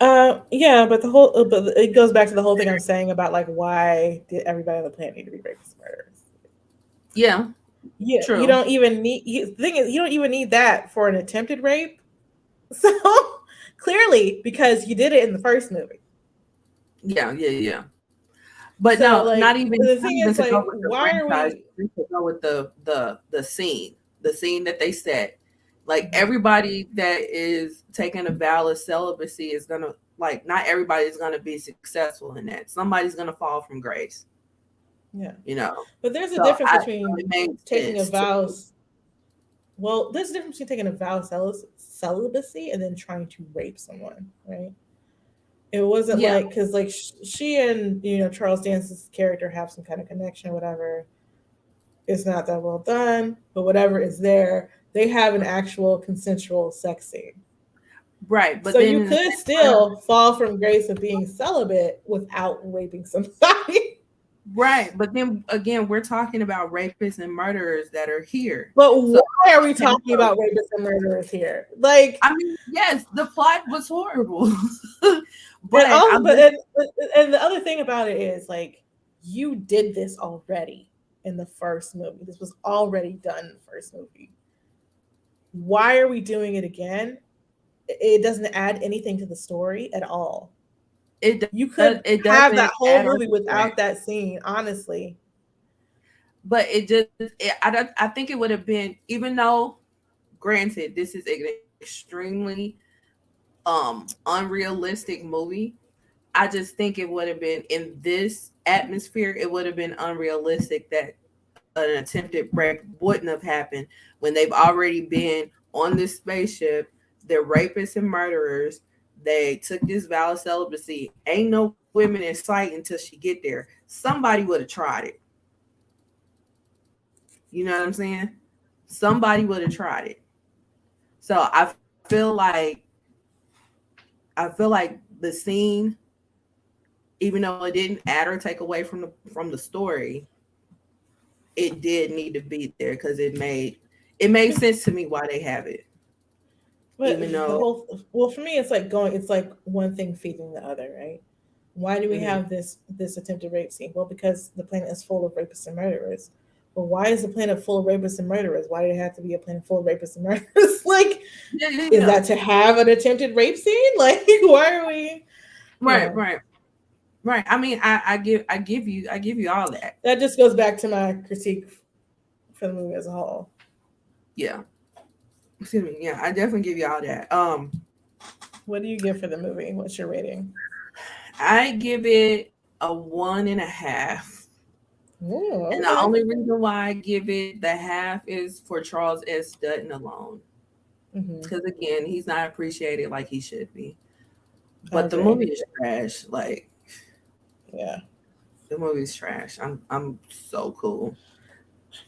Yeah, but but it goes back to the whole thing I'm saying about like why did everybody on the planet need to be rapists and murderers? Yeah, Yeah, you true. don't even need. The thing is, you don't even need that for an attempted rape. So clearly, because you did it in the first movie. Yeah, yeah, yeah. But So no, like the not thing even is to go like, with the why are franchise, we? just to go with the scene that they set. Like Mhm. everybody that is taking a vow of celibacy is gonna like not everybody is gonna be successful in that. Somebody's gonna fall from grace, Yeah, you know. but there's a So difference I so between it makes taking a sense to vow. Well, there's a difference between taking a vow of celibacy and then trying to rape someone, right? It wasn't yeah, like because like she and Charles Dance's character have some kind of connection, or whatever. It's not that well done, but whatever is there, they have an actual consensual sex scene. right. But So then you in the could same breath, still fall from grace of being celibate without raping somebody. right. But then again, we're talking about rapists and murderers that are here. But So why are we okay, talking so about rapists and murderers here? Like, I mean, yes, the plot was horrible. and But also, I'm just and the other thing about it is like you did this already in the first movie. This was already done in the first movie. Why are we doing it again? It doesn't add anything to the story at all. You could it have doesn't that whole add or movie subtract, without that scene, honestly. but I think it would have been, even though granted this is an extremely unrealistic movie. I just think it would have been in this atmosphere, it would have been unrealistic that an attempted rape wouldn't have happened when they've already been on this spaceship. They're rapists and murderers. They took this vow of celibacy. Ain't no women in sight until she get there. Somebody would have tried it. You know what I'm saying? Somebody would have tried it. So I feel like the scene, even though it didn't add or take away from the story, it did need to be there because it made sense to me why they have it. But Even the though, whole well for me it's like one thing feeding the other, right? Why do we mhm. have this attempted rape scene? Well, because the planet is full of rapists and murderers. Well, why is the planet full of rapists and murderers? Why did it have to be a planet full of rapists and murderers? Like, Yeah, yeah, is yeah. that to have an attempted rape scene? Like, why are we? You Right, know, right, right. I mean, I give you all that. that just goes back to my critique for the movie as a whole. Yeah. Excuse me. Yeah, I definitely give you all that. What do you give for the movie? What's your rating? I give it a 1.5. Ooh, And the okay. only reason why I give it the half is for Charles S. Dutton alone. Hmm. Because again, he's not appreciated like he should be. I But the agree. movie is trash. Like Yeah. the movie's trash. I'm so cool.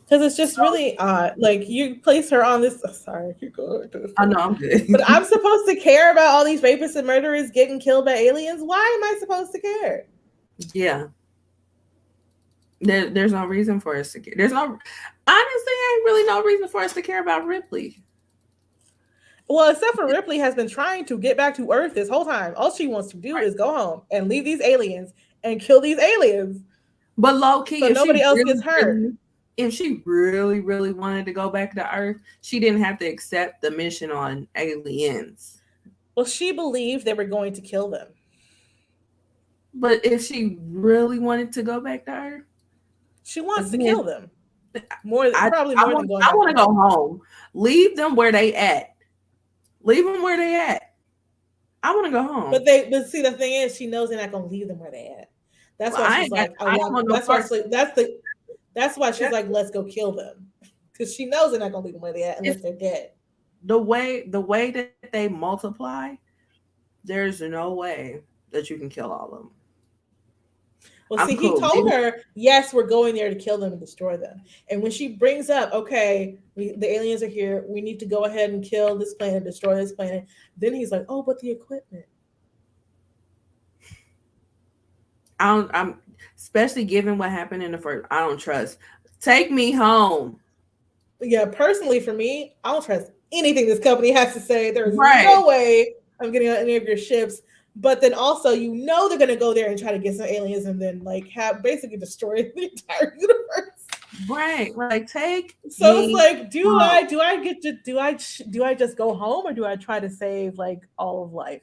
Because it's just So really odd. Like you place her on this. Oh, sorry, I keep going to this I thing. know I'm good. But I'm supposed to care about all these rapists and murderers getting killed by aliens. Why am I supposed to care? Yeah. There's no reason for us to care. There's no honestly ain't really no reason for us to care about Ripley. Well, except for Ripley has been trying to get back to Earth this whole time. All she wants to do Right. is go home and leave these aliens and kill these aliens But low so key, nobody else gets hurt. if she really, really wanted to go back to Earth, she didn't have to accept the mission on Aliens. Well, she believed they were going to kill them. But if she really wanted to go back to Earth, She wants to kill again, them more, I probably I more than want going I back to want to go Earth. home. Leave them where they at. Leave them where they at. I want to go home. But see, the thing is, she knows they're not going to leave them where they at. That's Well, why she's like, I I don't want. want no parts. That's why she's That like, let's go kill them, because she knows they're not going to leave them where they at is unless they're dead. the way that they multiply. There's no way that you can kill all of them. Well, I'm see, he cool. told her, yes, we're going there to kill them and destroy them. And when she brings up, okay, the aliens are here, we need to go ahead and kill this planet, destroy this planet. Then he's like, oh, but the equipment. I'm especially given what happened in the first. I don't trust. Take me home. Yeah, personally, for me, I don't trust anything this company has to say. There's Right. no way I'm getting on any of your ships. But then also, they're gonna go there and try to get some aliens, and then like have basically destroy the entire universe. Right. Like take So it's me like, home. do I just go home, or do I try to save like all of life?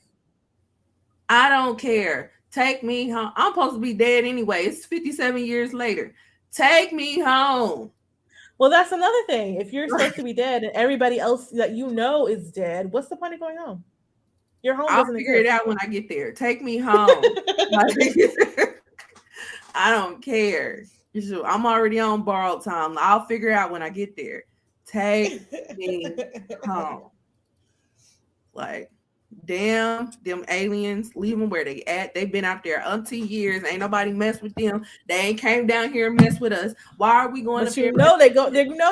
I don't care. Take me home. I'm supposed to be dead anyway. It's 57 years later. Take me home. Well, that's another thing. If you're supposed to be dead and everybody else that you know is dead, what's the point of going home? Your home I'll doesn't figure it exist. out when I get there. Take me home. Like, I don't care. I'm already on borrowed time. I'll figure it out when I get there. Take me home. Like, damn, them aliens, leave them where they at. They've been out there umpteen years. Ain't nobody mess with them. They ain't came down here and mess with us. Why are we going But up there?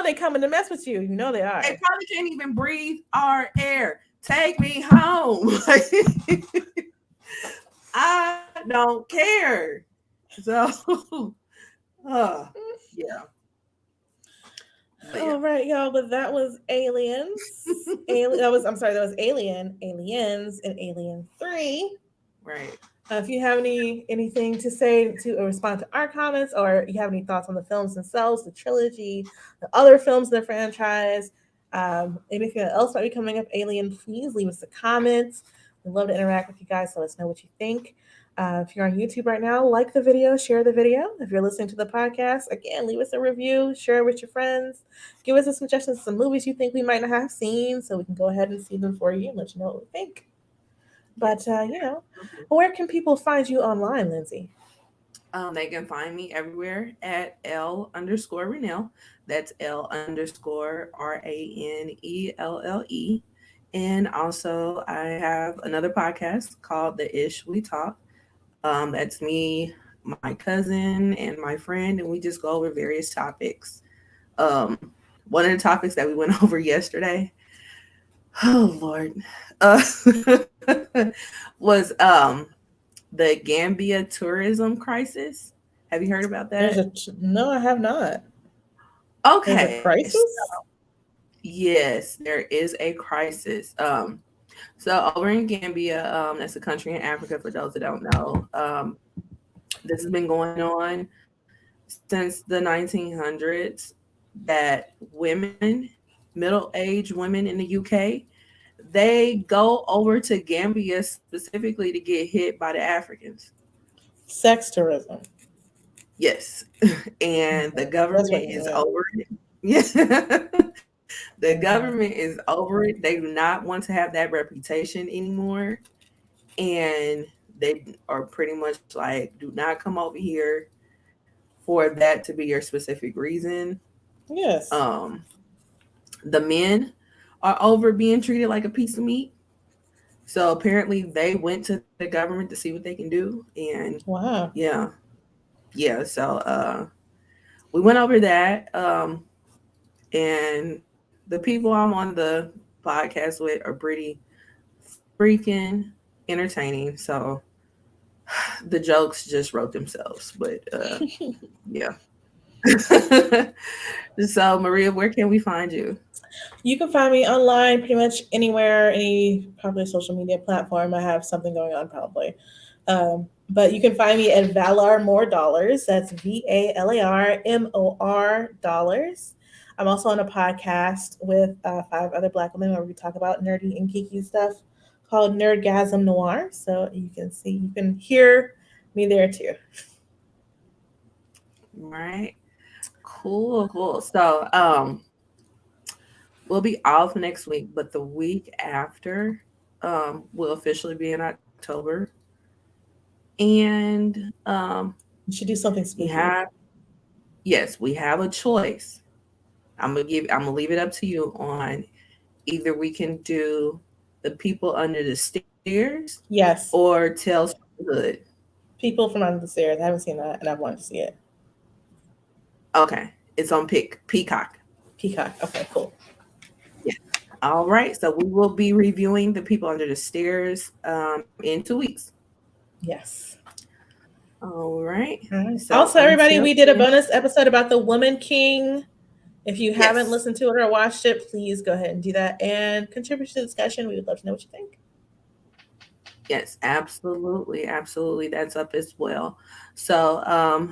they coming to mess with you. You know they They are. probably can't even breathe our air. Take me home. I don't care. So, yeah. But yeah. All right, y'all. But that was Aliens. That was Aliens, and Alien 3. Right. If you have anything to say to respond to our comments, or you have any thoughts on the films themselves, the trilogy, the other films in the franchise, anything else might be coming up, Alien, please leave us a comment. We'd love to interact with you guys. Let us know what you think. If you're on YouTube right now, like the video, share the video. If you're listening to the podcast, again, leave us a review, share it with your friends, give us a suggestion of some movies you think we might not have seen, so we can go ahead and see them for you and let you know what we think. But where can people find you online, Lindsay? They can find me everywhere at L_Renelle. That's L_RANELLE. And also, I have another podcast called The Ish We Talk. That's me, my cousin, and my friend, and we just go over various topics. Um, One of the topics that we went over yesterday, oh Lord, uh, was the Gambia tourism crisis. Have you heard about that? No, I have not. There's a Okay. crisis. Yes, there is a crisis. So over in Gambia, that's a country in Africa for those that don't know. This has been going on since the 1900s, that women, middle-aged women in the UK, they go over to Gambia specifically to get hit by the Africans. Sex tourism. Yes. And the That's government right. is Yeah. over it. Yeah. The government is over it. They do not want to have that reputation anymore. And they are pretty much like, do not come over here for that to be your specific reason. Yes. The men are over being treated like a piece of meat. So apparently they went to the government to see what they can do. And Wow. yeah. Yeah. So we went over that. And the people I'm on the podcast with are pretty freaking entertaining. So the jokes just wrote themselves. But yeah. So Maria, where can we find you? You can find me online pretty much anywhere, any probably social media platform. I have something going on probably. But you can find me at Valar More Dollars. That's VALARMOR Dollars. I'm also on a podcast with five other Black women where we talk about nerdy and geeky stuff called Nerdgasm Noir. So you can hear me there too. Right. Cool, cool. So, we'll be off next week, but the week after, will officially be in October. And You should do something we spooky. have, yes, we have a choice. I'm gonna leave it up to you on either we can do the people under the stairs Yes, or Tales from the Hood. People from Under the Stairs. I haven't seen that, and I've wanted to see it. Okay, it's on Peacock. Peacock. Okay, cool. Yeah. All right. So we will be reviewing the people under the stairs in 2 weeks. Yes. All right. All right. So Also, everybody, until we did a then, bonus episode about the Woman King. If you haven't yes. listened to it or watched it, please go ahead and do that and contribute to the discussion. We would love to know what you think. Yes, absolutely. Absolutely. That's up as well. So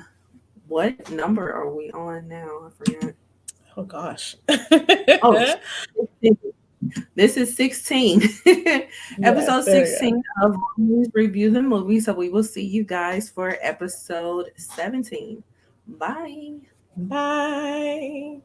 what number are we on now? I forgot. Oh gosh. Oh, 16. This is 16. Yes, Episode there we go. 16 of Roomies Review the Movie. So we will see you guys for episode 17. Bye. Bye.